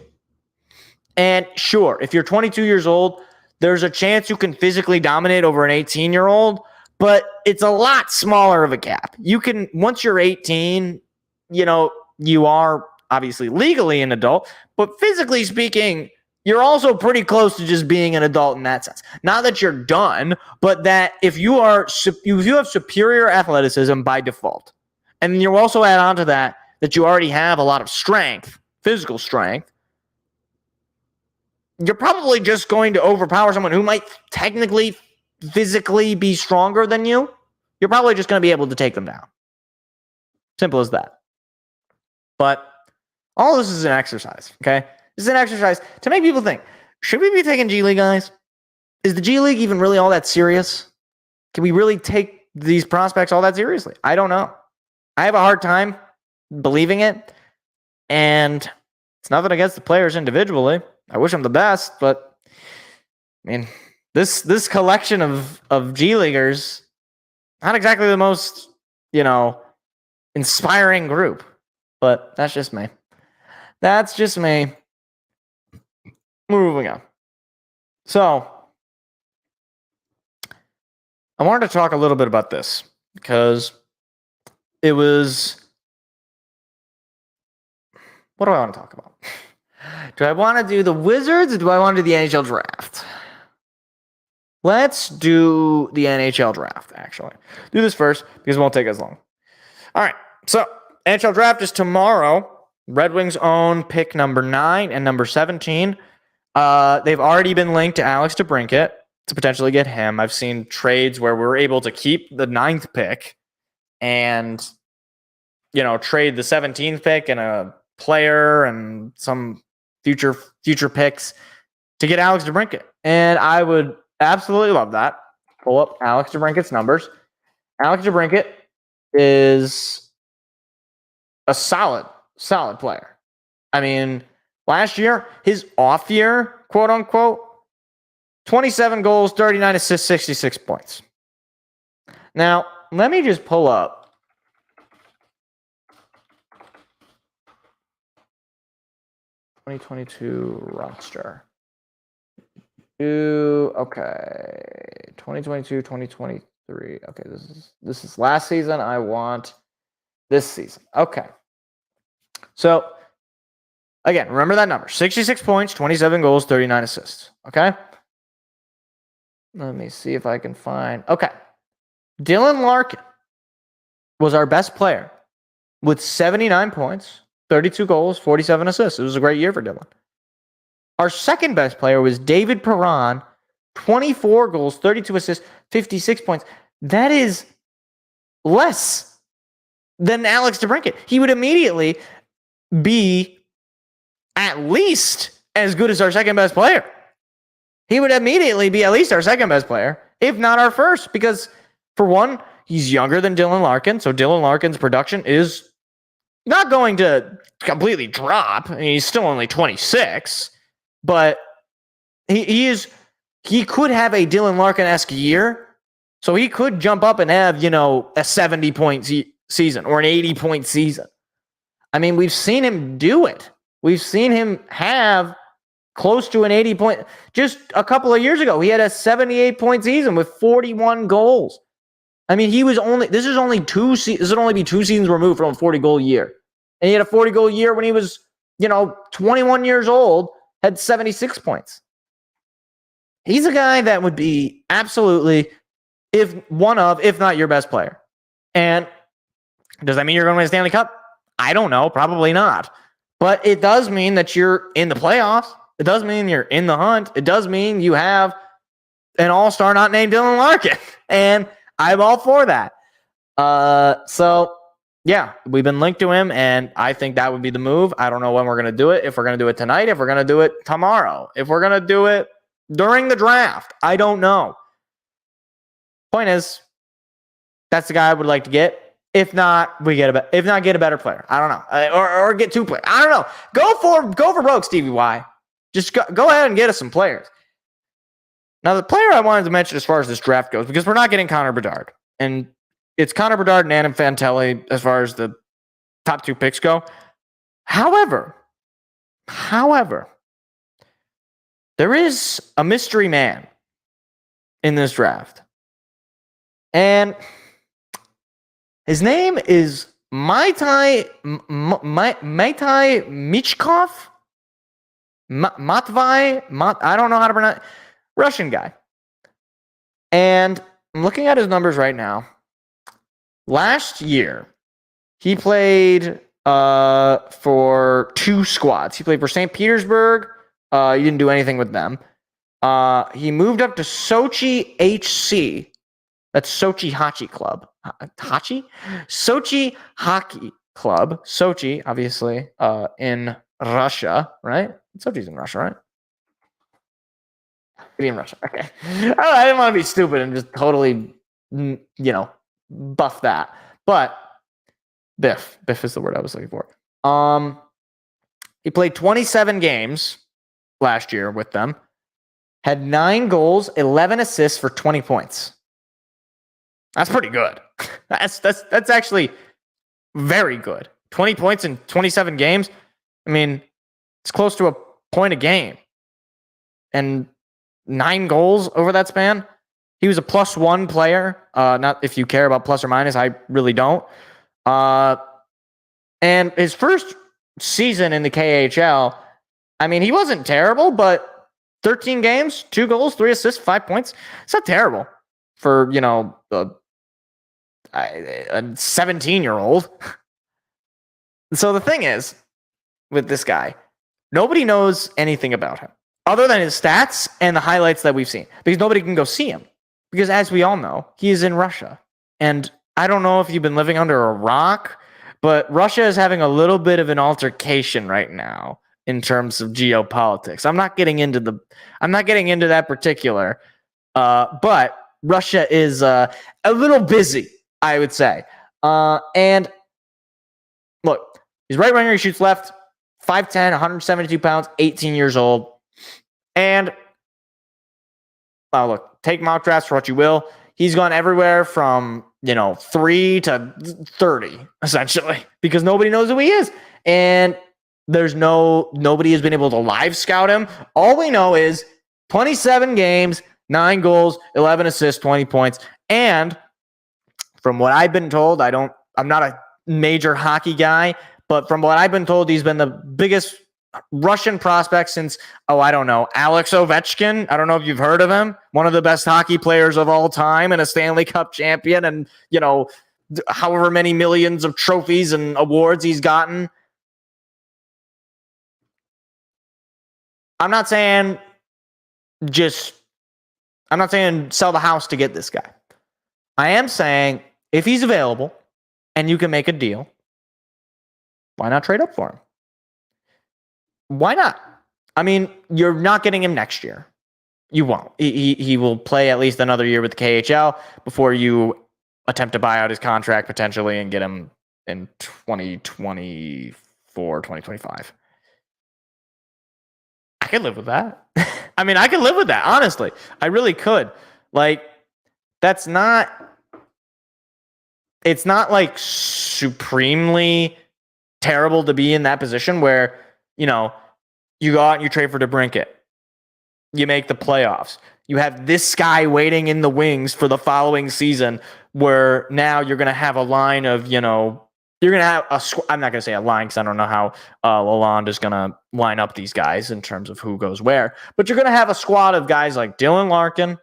And sure, if you're 22 years old, there's a chance you can physically dominate over an 18-year-old, but it's a lot smaller of a gap. You can, once you're 18, you are obviously legally an adult, but physically speaking, you're also pretty close to just being an adult in that sense. Not that you're done, but that if you have superior athleticism by default, and you also add on to that you already have a lot of strength, physical strength, you're probably just going to overpower someone who might technically, physically be stronger than you. You're probably just going to be able to take them down. Simple as that. But all this is an exercise, okay? This is an exercise to make people think, should we be taking G League guys? Is the G League even really all that serious? Can we really take these prospects all that seriously? I don't know. I have a hard time believing it. And it's nothing against the players individually. I wish them the best, but this collection of G Leaguers, not exactly the most, inspiring group. But that's just me. That's just me. Moving on. So, I wanted to talk a little bit about this because it was. What do I want to talk about? Do I want to do the Wizards or do I want to do the NHL draft? Let's do the NHL draft, actually. Do this first because it won't take as long. All right. So, NHL draft is tomorrow. Red Wings own pick number 9 and number 17. They've already been linked to Alex DeBrincat to potentially get him. I've seen trades where we're able to keep the 9th pick and, trade the 17th pick and a player and some future picks to get Alex DeBrincat. And I would absolutely love that. Pull up Alex DeBrincat's numbers. Alex DeBrincat is a solid player. Last year, his off year, quote unquote, 27 goals, 39 assists, 66 points. Now, let me just pull up 2022 roster. 2022, 2023. Okay, this is last season. I want this season. Okay. So, again, remember that number. 66 points, 27 goals, 39 assists. Okay? Let me see if I can find. Okay. Dylan Larkin was our best player with 79 points, 32 goals, 47 assists. It was a great year for Dylan. Our second best player was David Perron, 24 goals, 32 assists, 56 points. That is less than Alex DeBrincat. He would immediately be at least as good as our second best player. He would immediately be at least our second best player, if not our first, because for one, he's younger than Dylan Larkin, so Dylan Larkin's production is not going to completely drop. I mean, he's still only 26, but he could have a Dylan Larkin-esque year. So he could jump up and have, a 70-point season or an 80-point season. I mean, we've seen him do it. We've seen him have close to an 80-point. Just a couple of years ago, he had a 78-point season with 41 goals. I mean, this is only 2 seasons removed from a 40-goal year. And he had a 40-goal year when he was, 21 years old, had 76 points. He's a guy that would be absolutely, if not your best player. And does that mean you're going to win a Stanley Cup? I don't know. Probably not. But it does mean that you're in the playoffs. It does mean you're in the hunt. It does mean you have an all-star not named Dylan Larkin. And I'm all for that. So, yeah, we've been linked to him, and I think that would be the move. I don't know when we're going to do it. If we're going to do it tonight, if we're going to do it tomorrow, if we're going to do it during the draft, I don't know. Point is, that's the guy I would like to get. If not, get a better player. I don't know, or get 2 players. I don't know. Go for broke, Stevie Y. Just go ahead and get us some players. Now, the player I wanted to mention as far as this draft goes, because we're not getting Connor Bedard, and it's Connor Bedard and Adam Fantilli as far as the top 2 picks go. However, there is a mystery man in this draft, and his name is Matvei Michkov. I don't know how to pronounce it. Russian guy. And I'm looking at his numbers right now. Last year, he played for 2 squads. He played for St. Petersburg. He didn't do anything with them. He moved up to Sochi HC. That's Sochi Hockey Club. Sochi Hockey Club. Sochi, obviously, in Russia, right? Sochi's in Russia, right? Maybe in Russia. Okay. I didn't want to be stupid and just totally, buff that. But Biff is the word I was looking for. He played 27 games last year with them. Had 9 goals, 11 assists for 20 points. That's pretty good. That's actually very good. 20 points in 27 games. I mean, it's close to a point a game. And 9 goals over that span. He was a +1 player. Not if you care about plus or minus. I really don't. And his first season in the KHL, I mean, he wasn't terrible, but 13 games, 2 goals, 3 assists, 5 points. It's not terrible for, a 17-year-old. So the thing is, with this guy, nobody knows anything about him other than his stats and the highlights that we've seen, because nobody can go see him. Because as we all know, he is in Russia. And I don't know if you've been living under a rock, but Russia is having a little bit of an altercation right now in terms of geopolitics. I'm not getting into that particular, but Russia is a little busy, I would say. And look, he's right winger, he shoots left, 5'10", 172 pounds, 18 years old. And look, take mock drafts for what you will. He's gone everywhere from 3 to 30, essentially, because nobody knows who he is. And nobody has been able to live scout him. All we know is 27 games, 9 goals, 11 assists, 20 points. And from what I've been told, I'm not a major hockey guy, but from what I've been told, he's been the biggest Russian prospect since, Alex Ovechkin. I don't know if you've heard of him. One of the best hockey players of all time and a Stanley Cup champion and, however many millions of trophies and awards he's gotten. I'm not saying sell the house to get this guy. I am saying if he's available and you can make a deal, why not trade up for him? Why not? I mean, you're not getting him next year. You won't. He will play at least another year with the KHL before you attempt to buy out his contract potentially and get him in 2024, 2025. I could live with that. I mean, I could live with that, honestly. I really could. Like, it's not like supremely terrible to be in that position where, you know, you go out and you trade for DeBrincat. You make the playoffs. You have this guy waiting in the wings for the following season where now you're going to have a line of, you know, you're going to have I'm not going to say a line because I don't know how Lalonde is going to line up these guys in terms of who goes where. But you're going to have a squad of guys like Dylan Larkin,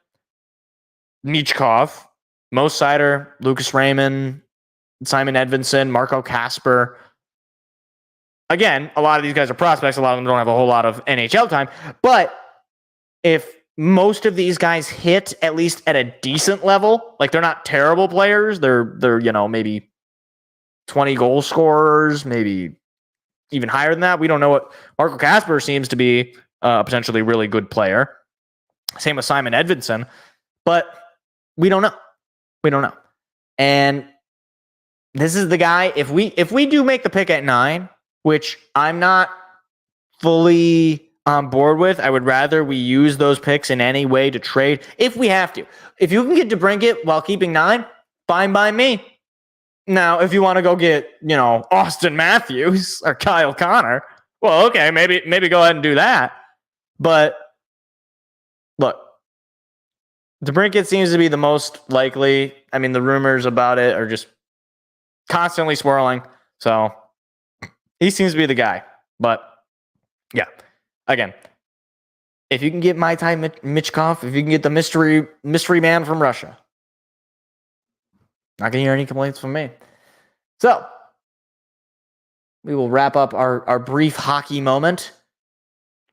Michkov, Mo Sider, Lucas Raymond, Simon Edvinson, Marco Casper. Again, a lot of these guys are prospects. A lot of them don't have a whole lot of NHL time. But if most of these guys hit at least at a decent level, like they're not terrible players, they're you know, maybe 20 goal scorers, maybe even higher than that. We don't know what Marco Casper seems to be a potentially really good player. Same with Simon Edvinson, but we don't know. We don't know. And this is the guy, if we do make the pick at 9, which I'm not fully on board with, I would rather we use those picks in any way to trade if we have to. If you can get DeBrincat while keeping 9, fine by me. Now, if you want to go get, you know, Austin Matthews or Kyle Connor, well, okay, maybe go ahead and do that. But look, DeBrincat seems to be the most likely. I mean, the rumors about it are just constantly swirling. So he seems to be the guy. But yeah, again, if you can get my Ty Michkov, if you can get the mystery man from Russia, not going to hear any complaints from me. So we will wrap up our brief hockey moment.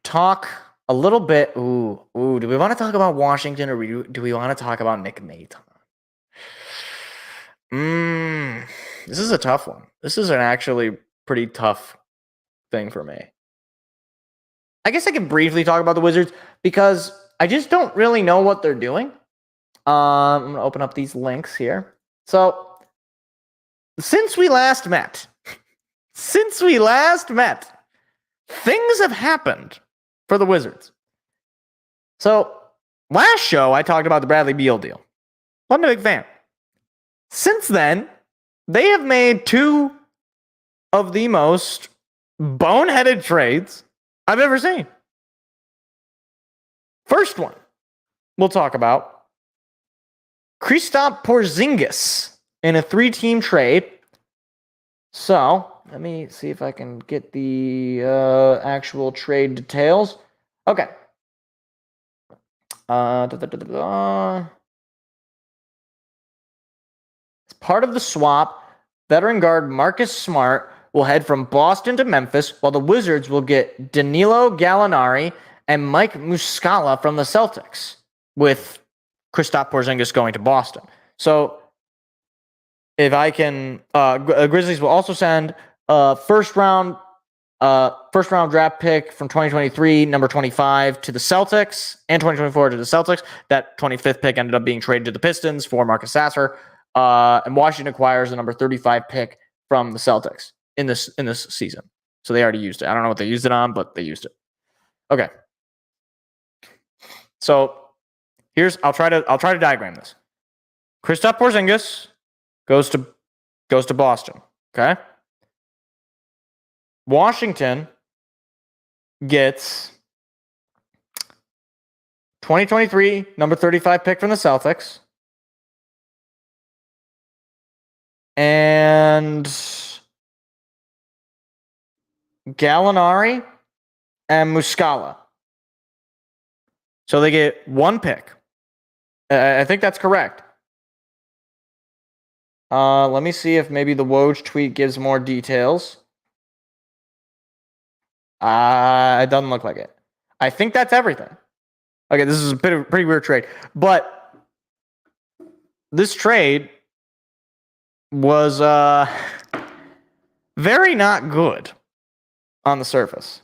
Talk a little bit. Do we want to talk about Washington or do we want to talk about Nick Maton? This is a tough one. This is an actually pretty tough thing for me. I guess I can briefly talk about the Wizards because I just don't really know what they're doing. I'm going to open up these links here. So, since we last met, things have happened for the Wizards. So, last show, I talked about the Bradley Beal deal. Wasn't a big fan. Since then, they have made 2 of the most boneheaded trades I've ever seen. First one we'll talk about. Kristaps Porzingis in a 3-team trade. So, let me see if I can get the actual trade details. Okay. As part of the swap, veteran guard Marcus Smart will head from Boston to Memphis, while the Wizards will get Danilo Gallinari and Mike Muscala from the Celtics, with Kristaps Porzingis going to Boston. So, if I can, Grizzlies will also send a first round draft pick from 2023, number 25, to the Celtics, and 2024 to the Celtics. That 25th pick ended up being traded to the Pistons for Marcus Sasser. And Washington acquires the number 35 pick from the Celtics in this season. So they already used it. I don't know what they used it on, but they used it. Okay. So I'll try to diagram this. Kristaps Porzingis goes to Boston. Okay. Washington gets 2023 number 35 pick from the Celtics and Gallinari and Muscala. So they get 1 pick. I think that's correct. Let me see if maybe the Woj tweet gives more details. It doesn't look like it. I think that's everything. Okay, this is a pretty weird trade. But this trade was very not good on the surface.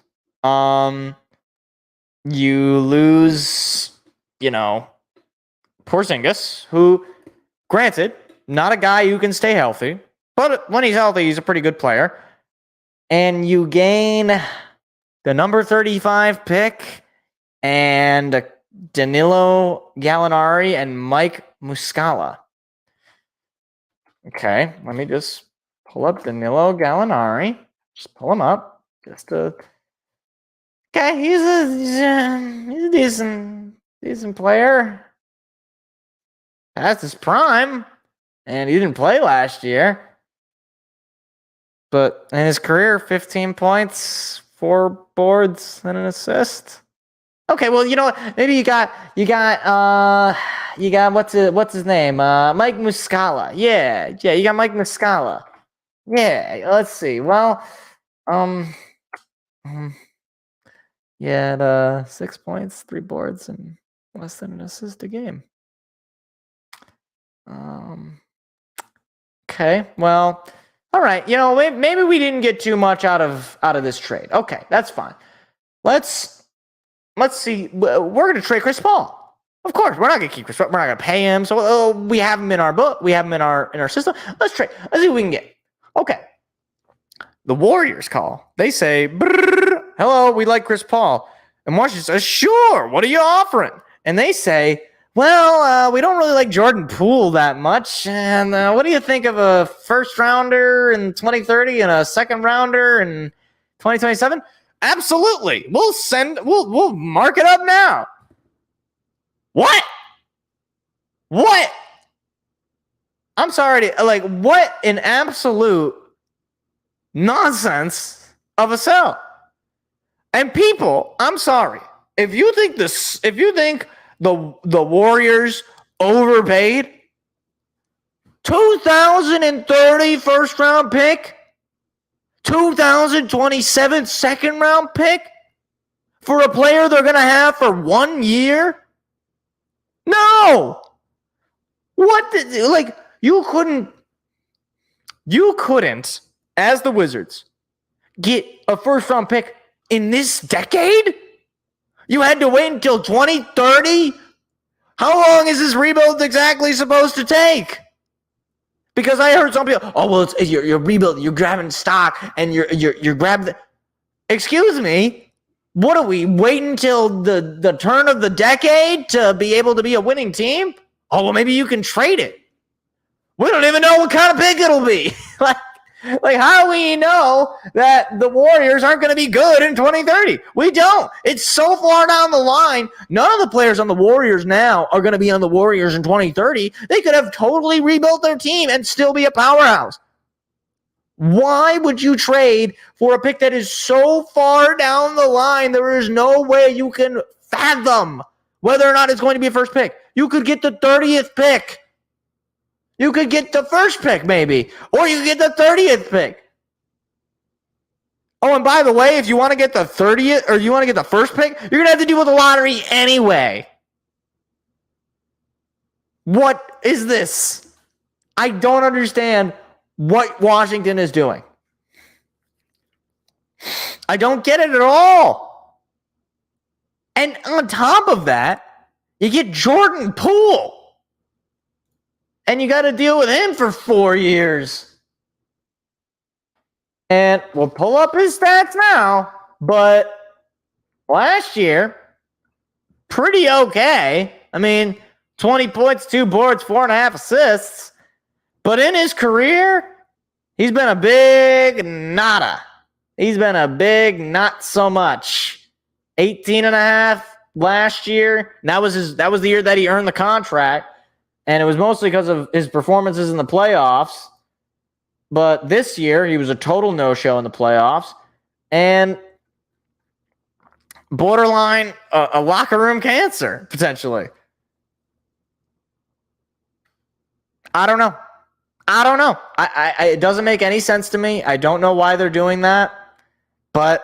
You lose, Porzingis, who, granted, not a guy who can stay healthy. But when he's healthy, he's a pretty good player. And you gain the number 35 pick and Danilo Gallinari and Mike Muscala. Okay, let me just pull up Danilo Gallinari. Just pull him up. Okay, he's a decent player. That's his prime, and he didn't play last year. But in his career, 15 points, 4 boards, and an assist. Okay, well, you know what? Maybe you got what's his name? Mike Muscala. Yeah, you got Mike Muscala. Yeah, let's see. Well, he had 6 points, 3 boards, and less than an assist a game. Okay, well, all right. You know, maybe we didn't get too much out of this trade. Okay, that's fine. Let's see. We're going to trade Chris Paul. Of course, we're not going to keep Chris Paul. We're not going to pay him. So we have him in our book. We have him in our system. Let's trade. Let's see what we can get. Okay. The Warriors call. They say, hello, we like Chris Paul. And Washington says, sure, what are you offering? And they say, well, we don't really like Jordan Poole that much. And what do you think of a first rounder in 2030 and a second rounder in 2027? Absolutely. We'll mark it up now. What? I'm sorry what an absolute nonsense of a sell. And people, I'm sorry. If you think the Warriors overpaid 2030 first round pick, 2027 second round pick for a player they're going to have for 1 year? No. You couldn't, as the Wizards, get a first round pick in this decade? You had to wait until 2030? How long is this rebuild exactly supposed to take? Because I heard some people, you're rebuilding, you're grabbing stock, and you're grabbing. Excuse me, what are we waiting until the turn of the decade to be able to be a winning team? Oh, well, maybe you can trade it. We don't even know what kind of pick it'll be. Like, how do we know that the Warriors aren't going to be good in 2030? We don't. It's so far down the line. None of the players on the Warriors now are going to be on the Warriors in 2030. They could have totally rebuilt their team and still be a powerhouse. Why would you trade for a pick that is so far down the line? There is no way you can fathom whether or not it's going to be a first pick. You could get the 30th pick. You could get the first pick, maybe. Or you could get the 30th pick. Oh, and by the way, if you want to get the 30th, or you want to get the first pick, you're going to have to deal with the lottery anyway. What is this? I don't understand what Washington is doing. I don't get it at all. And on top of that, you get Jordan Poole. And you got to deal with him for 4 years. And we'll pull up his stats now. But last year, pretty okay. I mean, 20 points, 2 boards, 4.5 assists. But in his career, he's been a big nada. He's been a big not so much. 18.5 last year. That was the year that he earned the contract. And it was mostly because of his performances in the playoffs. But this year, he was a total no-show in the playoffs. And borderline a locker room cancer, potentially. I don't know. It doesn't make any sense to me. I don't know why they're doing that. But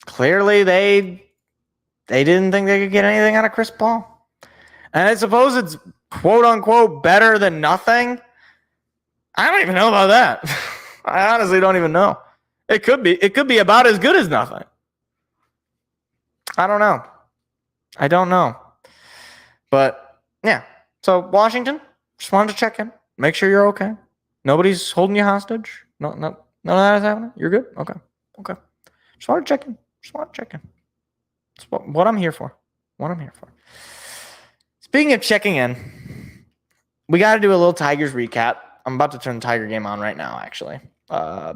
clearly they didn't think they could get anything out of Chris Paul. And I suppose it's quote-unquote better than nothing. I don't even know about that. I honestly don't even know. It could be about as good as nothing. I don't know. But, yeah. So, Washington, just wanted to check in. Make sure you're okay. Nobody's holding you hostage? No, none of that is happening? You're good? Okay. Just want to check in. That's what I'm here for. Speaking of checking in, we got to do a little Tigers recap. I'm about to turn the Tiger game on right now, actually,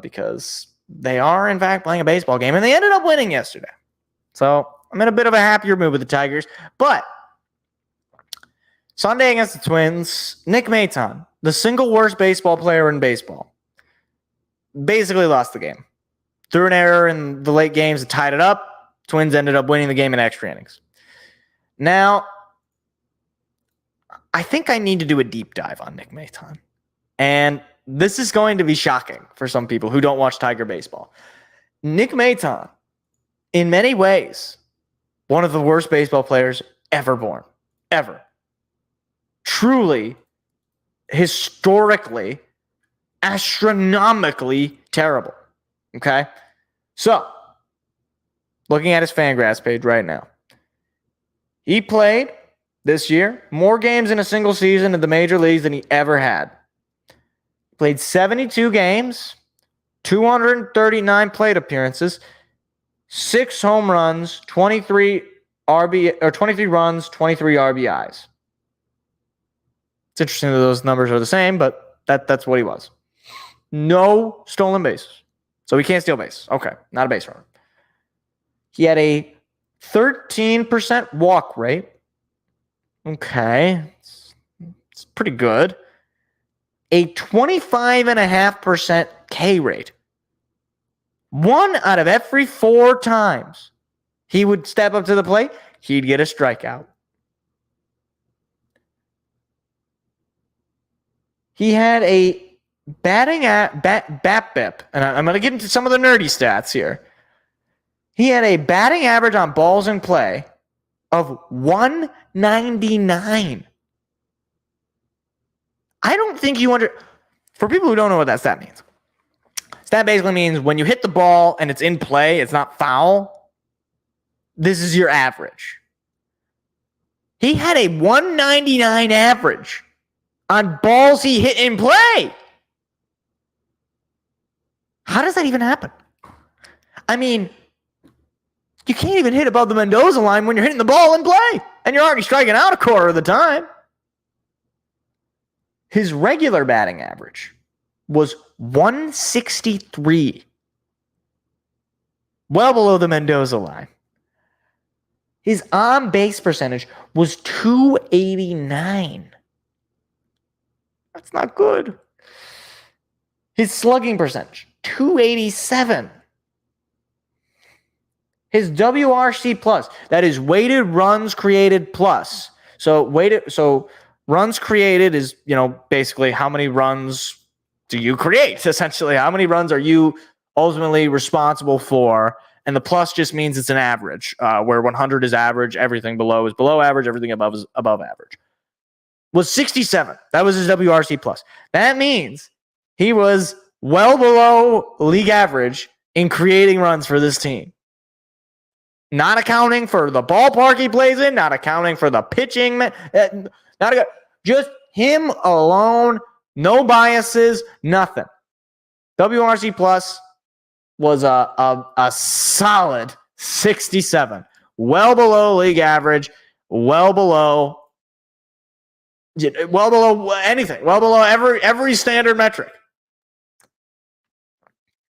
because they are, in fact, playing a baseball game, and they ended up winning yesterday. So I'm in a bit of a happier mood with the Tigers. But Sunday against the Twins, Nick Maton, the single worst baseball player in baseball, basically lost the game. Through an error in the late games that tied it up, Twins ended up winning the game in extra innings. Now, I think I need to do a deep dive on Nick Maton. And this is going to be shocking for some people who don't watch Tiger baseball. Nick Maton, in many ways, one of the worst baseball players ever born. Ever. Truly, historically, astronomically terrible. Okay? So, looking at his Fangraphs page right now. He played this year more games in a single season in the major leagues than he ever had. Played 72 games, 239 plate appearances, 6 home runs, 23 runs, 23 RBIs. It's interesting that those numbers are the same, but that's what he was. No stolen bases. So he can't steal bases. Okay, not a base runner. He had a 13% walk rate. Okay, it's pretty good. A 25.5% K rate. 1 out of every 4 times he would step up to the plate, he'd get a strikeout. He had a batting at BAPIP, and I'm going to get into some of the nerdy stats here. He had a batting average on balls in play of 199. I don't think for people who don't know what that stat means. Stat basically means when you hit the ball and it's in play, it's not foul. This is your average. He had a 199 average on balls he hit in play. How does that even happen? I mean, you can't even hit above the Mendoza line when you're hitting the ball in play, and you're already striking out a quarter of the time. His regular batting average was 163. Well below the Mendoza line. His on-base percentage was 289. That's not good. His slugging percentage, 287. His WRC plus, that is weighted runs created plus. So runs created is, basically how many runs do you create? Essentially, how many runs are you ultimately responsible for? And the plus just means it's an average, where 100 is average, everything below is below average, everything above is above average. Was 67. That was his WRC plus. That means he was well below league average in creating runs for this team. Not accounting for the ballpark he plays in, not accounting for the pitching, just him alone, no biases, nothing. WRC plus was a solid 67, well below league average, well below anything, well below every standard metric.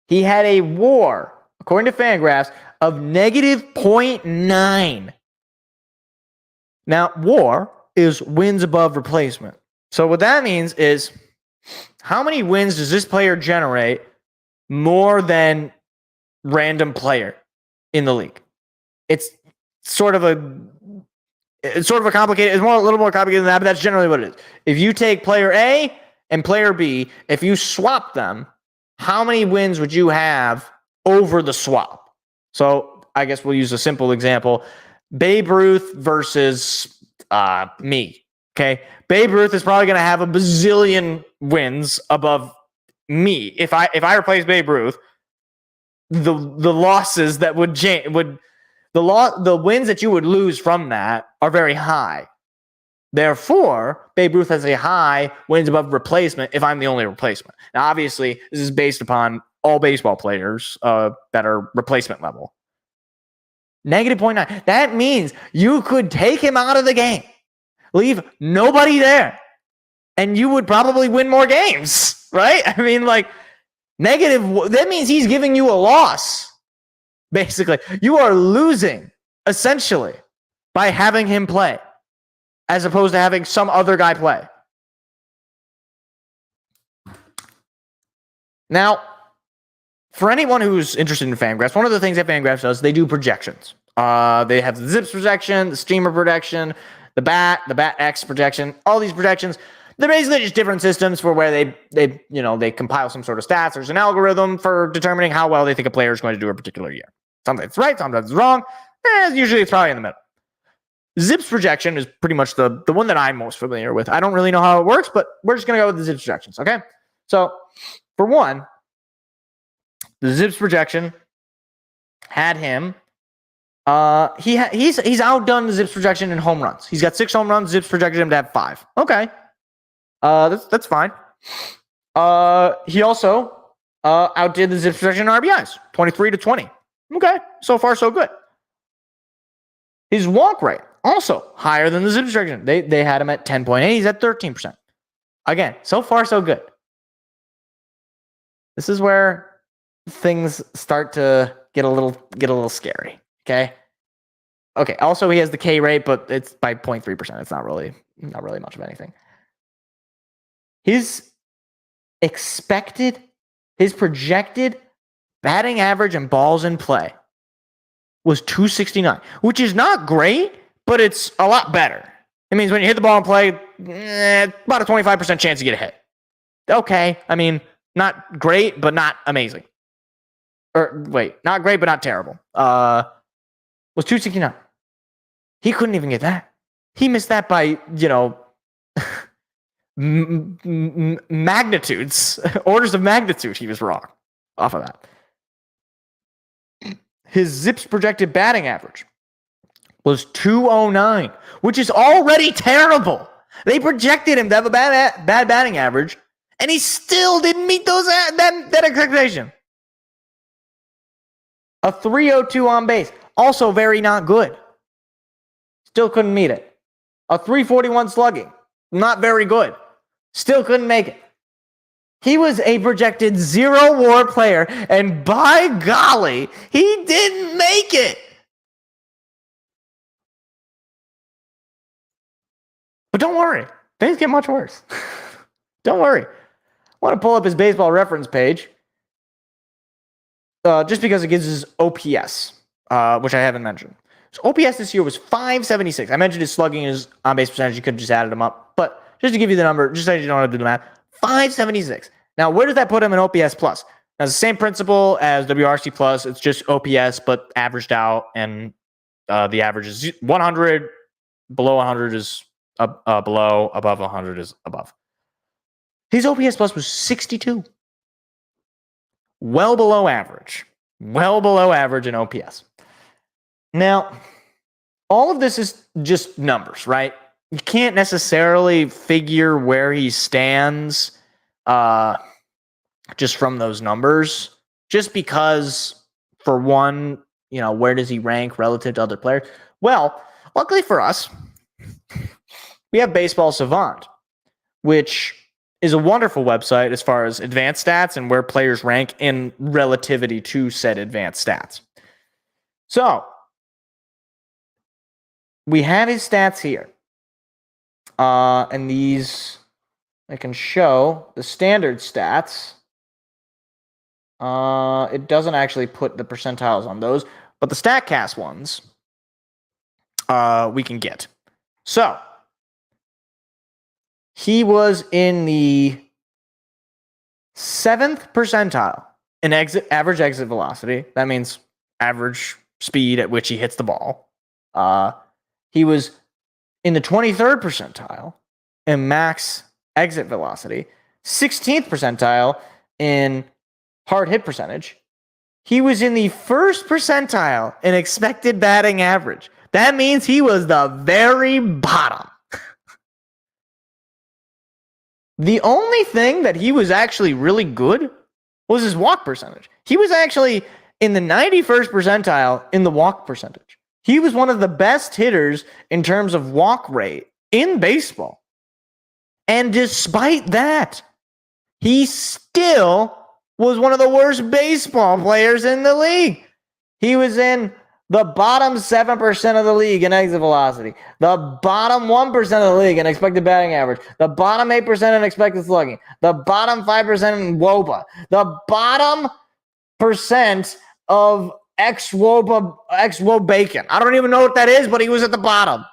He had a WAR, according to Fangraphs, of negative 0.9. Now, WAR is wins above replacement. So what that means is, how many wins does this player generate more than random player in the league? It's sort of a complicated, it's a little more complicated than that, but that's generally what it is. If you take player A and player B, if you swap them, how many wins would you have over the swap? So I guess we'll use a simple example. Babe Ruth versus me. Okay. Babe Ruth is probably going to have a bazillion wins above me. If I replace Babe Ruth, the losses that the wins that you would lose from that are very high. Therefore, Babe Ruth has a high wins above replacement if I'm the only replacement. Now, obviously, this is based upon all baseball players that are replacement level. Negative 0.9. That means you could take him out of the game, leave nobody there, and you would probably win more games, right? I mean, like, negative, that means he's giving you a loss, basically. You are losing, essentially, by having him play, as opposed to having some other guy play. Now, for anyone who's interested in Fangraphs, one of the things that Fangraphs does, they do projections. They have the Zips projection, the Steamer projection, the Bat X projection, all these projections. They're basically just different systems for where they compile some sort of stats. There's an algorithm for determining how well they think a player is going to do a particular year. Sometimes it's right, sometimes it's wrong. Usually it's probably in the middle. Zips projection is pretty much the one that I'm most familiar with. I don't really know how it works, but we're just going to go with the Zips projections, okay? So, for one, the Zips projection had him. He's outdone the Zips projection in home runs. He's got 6 home runs. Zips projected him to have 5. Okay, that's fine. He also outdid the Zips projection in RBIs, 23-20. Okay, so far so good. His walk rate also higher than the Zips projection. They had him at 10.8. He's at 13%. Again, so far so good. This is where things start to get a little scary. Okay. Also, he has the K rate, but it's by 0.3%. It's not really much of anything. His projected batting average and balls in play was 269, which is not great, but it's a lot better. It means when you hit the ball in play, about a 25% chance you get a hit. Okay, I mean, not great, but not amazing. Not great, but not terrible. Was 269. He couldn't even get that. He missed that by, magnitudes, orders of magnitude. He was wrong off of that. His Zips projected batting average was 209, which is already terrible. They projected him to have a bad batting average, and he still didn't meet that expectation. A 302 on base, also very not good. Still couldn't meet it. A 341 slugging, not very good. Still couldn't make it. He was a projected 0 WAR player, and by golly, he didn't make it. But don't worry, things get much worse. Don't worry. I want to pull up his baseball reference page. Just because it gives his OPS, which I haven't mentioned. So OPS this year was 576. I mentioned his slugging and his on-base percentage. You could have just added them up. But just to give you the number, just so you don't have to do the math, 576. Now, where does that put him in OPS plus? Now, it's the same principle as WRC plus. It's just OPS, but averaged out. And the average is 100. Below 100 is below. Above 100 is above. His OPS plus was 62. Well below average. Well below average in OPS. Now, all of this is just numbers, right? You can't necessarily figure where he stands just from those numbers. Just because, for one, where does he rank relative to other players? Well, luckily for us, we have Baseball Savant, which is a wonderful website as far as advanced stats and where players rank in relativity to said advanced stats. So, we have his stats here. And these, I can show the standard stats. It doesn't actually put the percentiles on those, but the StatCast ones, we can get. So, he was in the 7th percentile in average exit velocity. That means average speed at which he hits the ball. He was in the 23rd percentile in max exit velocity, 16th percentile in hard hit percentage. He was in the 1st percentile in expected batting average. That means he was the very bottom. The only thing that he was actually really good was his walk percentage. He was actually in the 91st percentile in the walk percentage. He was one of the best hitters in terms of walk rate in baseball. And despite that, he still was one of the worst baseball players in the league. He was in the bottom 7% of the league in exit velocity, the bottom 1% of the league in expected batting average, the bottom 8% in expected slugging, the bottom 5% in WOBA, the bottom percent of ex-WOBA bacon. I don't even know what that is, but he was at the bottom.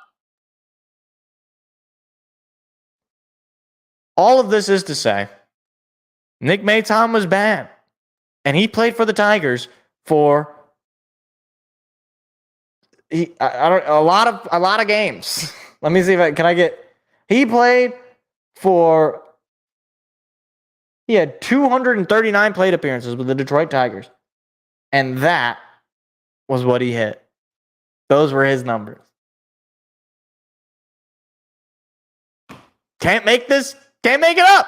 All of this is to say, Nick Maton was bad, and he played for the Tigers for a lot of games. Let me see if he played for, he had 239 plate appearances with the Detroit Tigers. And that was what he hit. Those were his numbers. Can't make it up.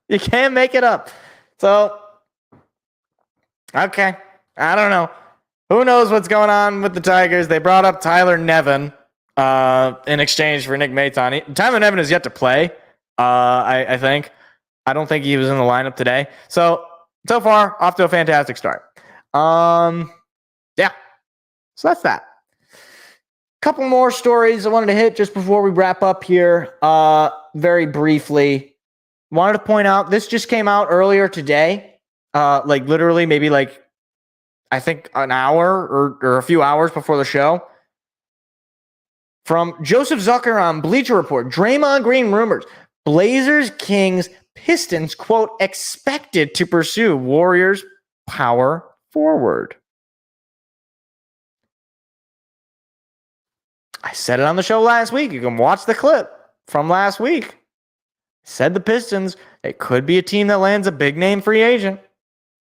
You can't make it up. So, okay. I don't know. Who knows what's going on with the Tigers? They brought up Tyler Nevin in exchange for Nick Maton. Tyler Nevin is yet to play, I think. I don't think he was in the lineup today. So far, off to a fantastic start. Yeah. So that's that. Couple more stories I wanted to hit just before we wrap up here. Very briefly. Wanted to point out, this just came out earlier today. Literally maybe I think an hour or a few hours before the show. From Joseph Zucker on Bleacher Report, Draymond Green rumors. Blazers, Kings, Pistons, quote, expected to pursue Warriors power forward. I said it on the show last week. You can watch the clip from last week. Said the Pistons, it could be a team that lands a big name free agent.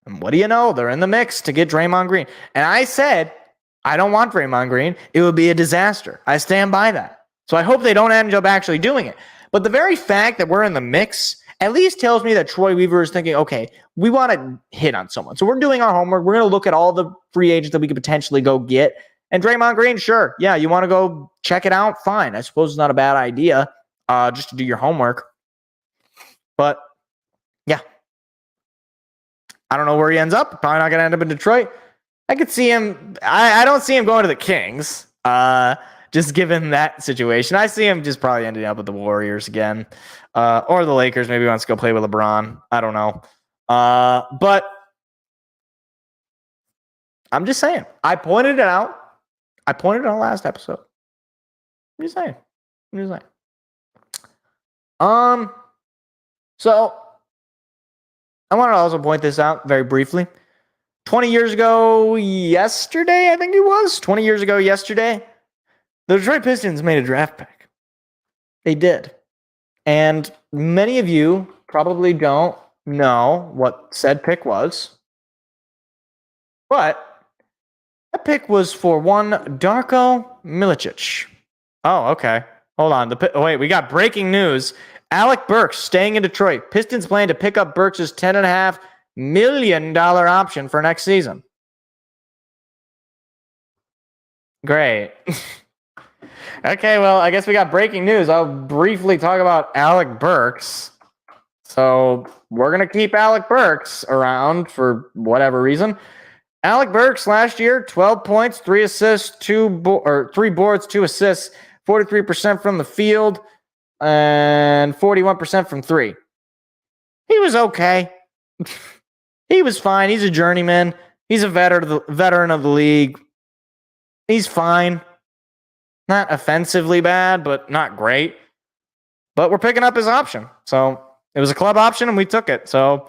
And what do you know? They're in the mix to get Draymond Green. And I said, I don't want Draymond Green. It would be a disaster. I stand by that. So I hope they don't end up actually doing it. But the very fact that we're in the mix at least tells me that Troy Weaver is thinking, okay, we want to hit on someone. So we're doing our homework. We're going to look at all the free agents that we could potentially go get. And Draymond Green, sure. Yeah, you want to go check it out? Fine. I suppose it's not a bad idea just to do your homework. But, yeah. I don't know where he ends up. Probably not going to end up in Detroit. I could see him. I don't see him going to the Kings, just given that situation. I see him just probably ending up with the Warriors again, or the Lakers. Maybe he wants to go play with LeBron. I don't know. But I'm just saying. I pointed it out. I pointed it out last episode. I'm just saying. So I want to also point this out very briefly. 20 years ago yesterday, I think it was. 20 years ago yesterday, the Detroit Pistons made a draft pick. They did. And many of you probably don't know what said pick was. But that pick was for one Darko Milicic. Oh, okay. Hold on. Wait, we got breaking news. Alec Burks staying in Detroit. Pistons plan to pick up Burks' $10.5 million option for next season. Great. Okay, well, I guess we got breaking news. I'll briefly talk about Alec Burks. So we're going to keep Alec Burks around for whatever reason. Alec Burks last year, 12 points, 3 assists, 3 boards, 2 assists, 43% from the field, and 41% from 3. He was okay. He was fine. He's a journeyman. He's a veteran of the league. He's fine. Not offensively bad, but not great. But we're picking up his option. So it was a club option, and we took it. So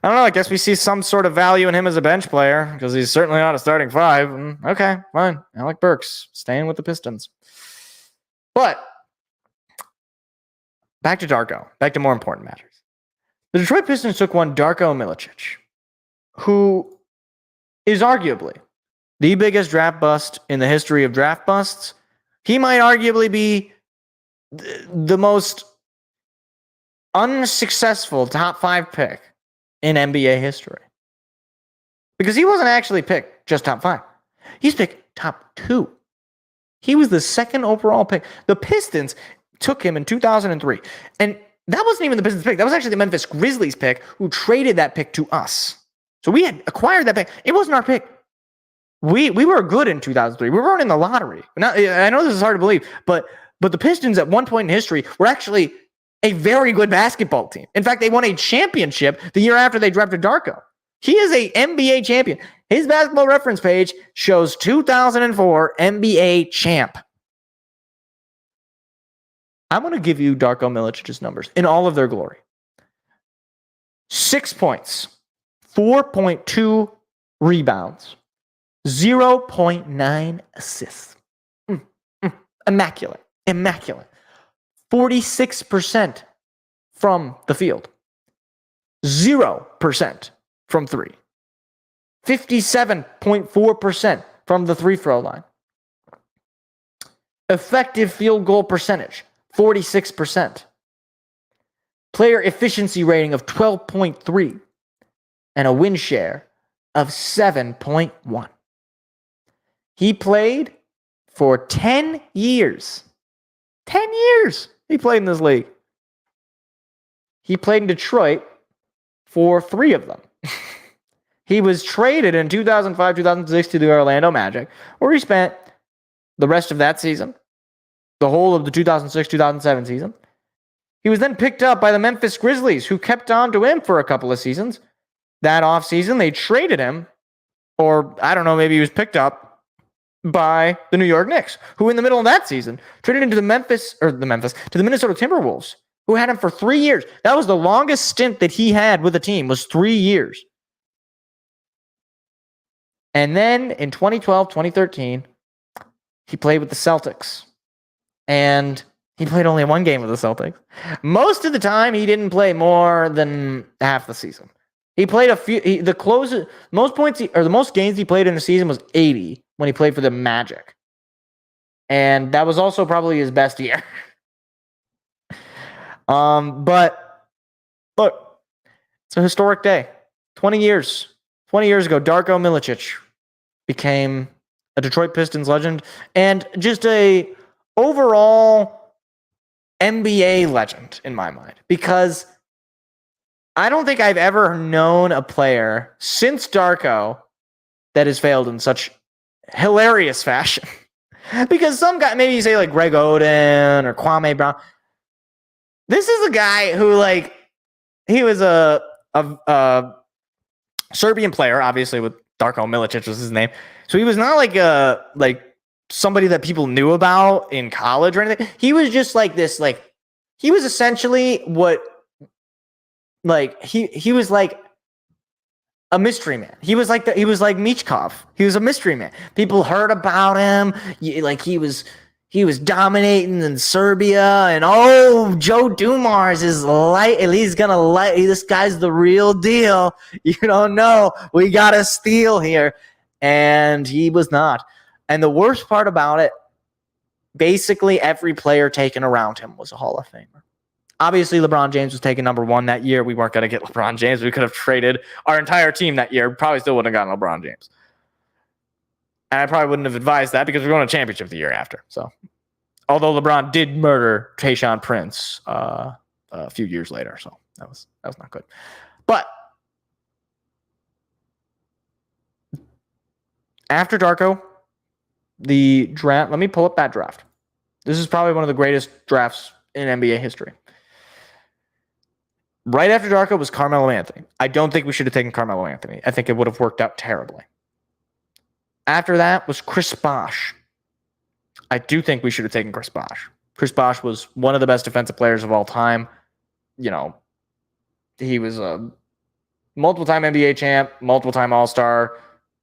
I don't know. I guess we see some sort of value in him as a bench player because he's certainly not a starting 5. Okay, fine. Alec Burks staying with the Pistons. But back to Darko. Back to more important matters. The Detroit Pistons took one Darko Milicic, who is arguably the biggest draft bust in the history of draft busts. He might arguably be the most unsuccessful top 5 pick in NBA history. Because he wasn't actually picked just top 5. He's picked top 2. He was the second overall pick. The Pistons took him in 2003. And that wasn't even the Pistons pick. That was actually the Memphis Grizzlies pick who traded that pick to us. So we had acquired that pick. It wasn't our pick. We were good in 2003. We weren't in the lottery. Now, I know this is hard to believe, but the Pistons at one point in history were actually a very good basketball team. In fact, they won a championship the year after they drafted Darko. He is a NBA champion. His basketball reference page shows 2004 NBA champ. I'm going to give you Darko Milicic's numbers in all of their glory. 6 points, 4.2 rebounds, 0.9 assists. Immaculate. 46% from the field. 0% from 3. 57.4% from the free throw line. Effective field goal percentage, 46%. Player efficiency rating of 12.3 and a win share of 7.1. He played for 10 years. 10 years he played in this league. He played in Detroit for 3 of them. He was traded in 2005-2006 to the Orlando Magic, where he spent the rest of that season, the whole of the 2006-2007 season. He was then picked up by the Memphis Grizzlies, who kept on to him for a couple of seasons. That offseason, they traded him, or I don't know, maybe he was picked up by the New York Knicks, who in the middle of that season traded him to the Minnesota Timberwolves, who had him for 3 years. That was the longest stint that he had with a team, was 3 years. And then in 2012, 2013, he played with the Celtics. And he played only 1 game with the Celtics. Most of the time, he didn't play more than half the season. He played the most games he played in a season was 80 when he played for the Magic. And that was also probably his best year. But look, it's a historic day. 20 years ago, Darko Milicic became a Detroit Pistons legend and just a overall NBA legend in my mind, because I don't think I've ever known a player since Darko that has failed in such hilarious fashion. Because some guy, maybe you say like Greg Oden or Kwame Brown. This is a guy who, he was a Serbian player, obviously, with Darko Milicic was his name. So he was not like somebody that people knew about in college or anything. He was just this, he was essentially what, he was like a mystery man. He was like Michkov. He was a mystery man. People heard about him. He was dominating in Serbia, and Joe Dumars is he's gonna this guy's the real deal. You don't know. We got a steal here. And he was not. And the worst part about it, basically every player taken around him was a Hall of Famer. Obviously, LeBron James was taken number 1 that year. We weren't going to get LeBron James. We could have traded our entire team that year. Probably still wouldn't have gotten LeBron James. And I probably wouldn't have advised that because we won a championship the year after. So, although LeBron did murder Tayshaun Prince a few years later, so that was not good. But after Darko, the draft. Let me pull up that draft. This is probably one of the greatest drafts in NBA history. Right after Darko was Carmelo Anthony. I don't think we should have taken Carmelo Anthony. I think it would have worked out terribly. After that was Chris Bosh. I do think we should have taken Chris Bosh. Chris Bosh was one of the best defensive players of all time. He was a multiple-time NBA champ, multiple-time All-Star,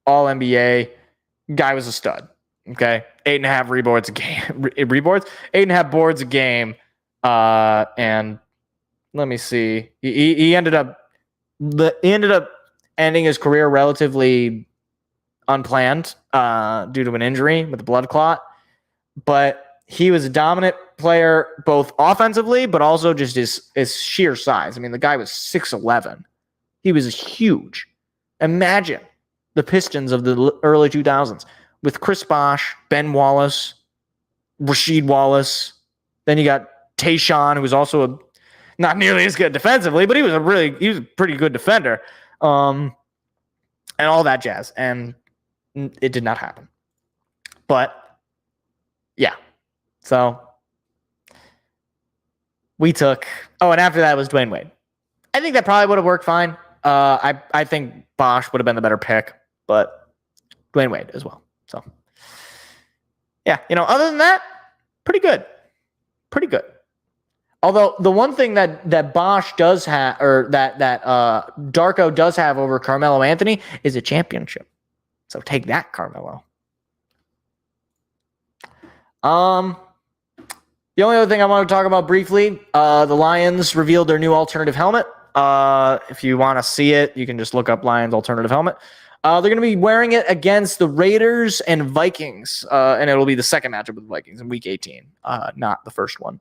All-NBA. Guy was a stud. Okay, 8.5 reboards a game. 8.5 boards a game. And let me see. He ended up ending his career relatively unplanned due to an injury with a blood clot. But he was a dominant player both offensively, but also just his sheer size. I mean, the guy was 6'11". He was huge. Imagine the Pistons of the early 2000s with Chris Bosh, Ben Wallace, Rasheed Wallace. Then you got Tayshaun, who was also not nearly as good defensively, but he was a pretty good defender. And all that jazz. And it did not happen. But yeah. So we took, and after that was Dwayne Wade. I think that probably would have worked fine. I think Bosh would have been the better pick, but Dwayne Wade as well. So yeah, other than that, pretty good. Pretty good. Although the one thing that Bosh does have, or that Darko does have over Carmelo Anthony, is a championship. So take that, Carmelo. The only other thing I want to talk about briefly, the Lions revealed their new alternative helmet. If you want to see it, you can just look up Lions alternative helmet. They're going to be wearing it against the Raiders and Vikings, and it'll be the second matchup with the Vikings in Week 18, not the first one.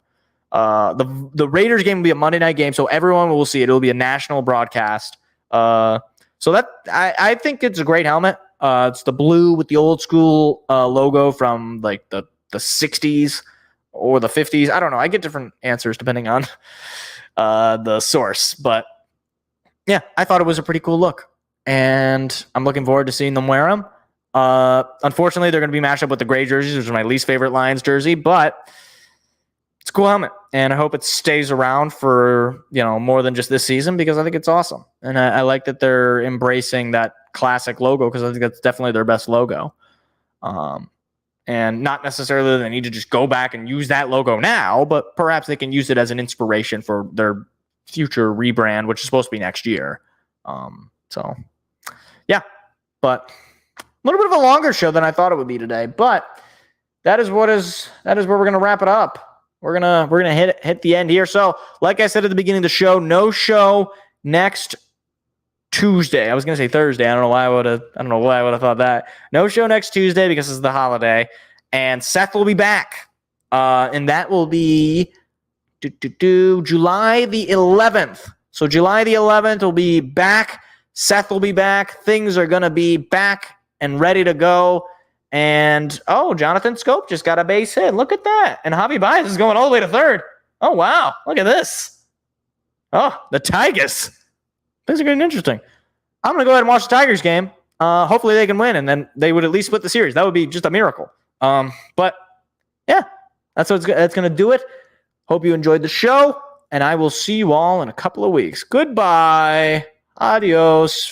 The Raiders game will be a Monday night game, so everyone will see it. It'll be a national broadcast. So that I think it's a great helmet. It's the blue with the old school logo from like the 60s or the 50s. I don't know. I get different answers depending on the source. But yeah, I thought it was a pretty cool look. And I'm looking forward to seeing them wear them. Unfortunately, they're going to be matched up with the gray jerseys, which is my least favorite Lions jersey. But it's a cool helmet. And I hope it stays around for, more than just this season, because I think it's awesome. And I like that they're embracing that classic logo, because I think that's definitely their best logo. And not necessarily that they need to just go back and use that logo now, but perhaps they can use it as an inspiration for their future rebrand, which is supposed to be next year. So, yeah. But a little bit of a longer show than I thought it would be today. But that is where we're gonna wrap it up. We're gonna hit the end here. So, like I said at the beginning of the show, no show next Tuesday. I was gonna say Thursday. I don't know why I would have thought that. No show next Tuesday because it's the holiday, and Seth will be back, and that will be July the 11th. So July the 11th will be back. Seth will be back. Things are gonna be back and ready to go. And Jonathan Scope just got a base hit. Look at that. And Javi Baez is going all the way to third. Oh wow! Look at this. Oh, the Tigers. Things are getting interesting. I'm going to go ahead and watch the Tigers game. Hopefully they can win, and then they would at least split the series. That would be just a miracle. But, yeah, that's going to do it. Hope you enjoyed the show, and I will see you all in a couple of weeks. Goodbye. Adios.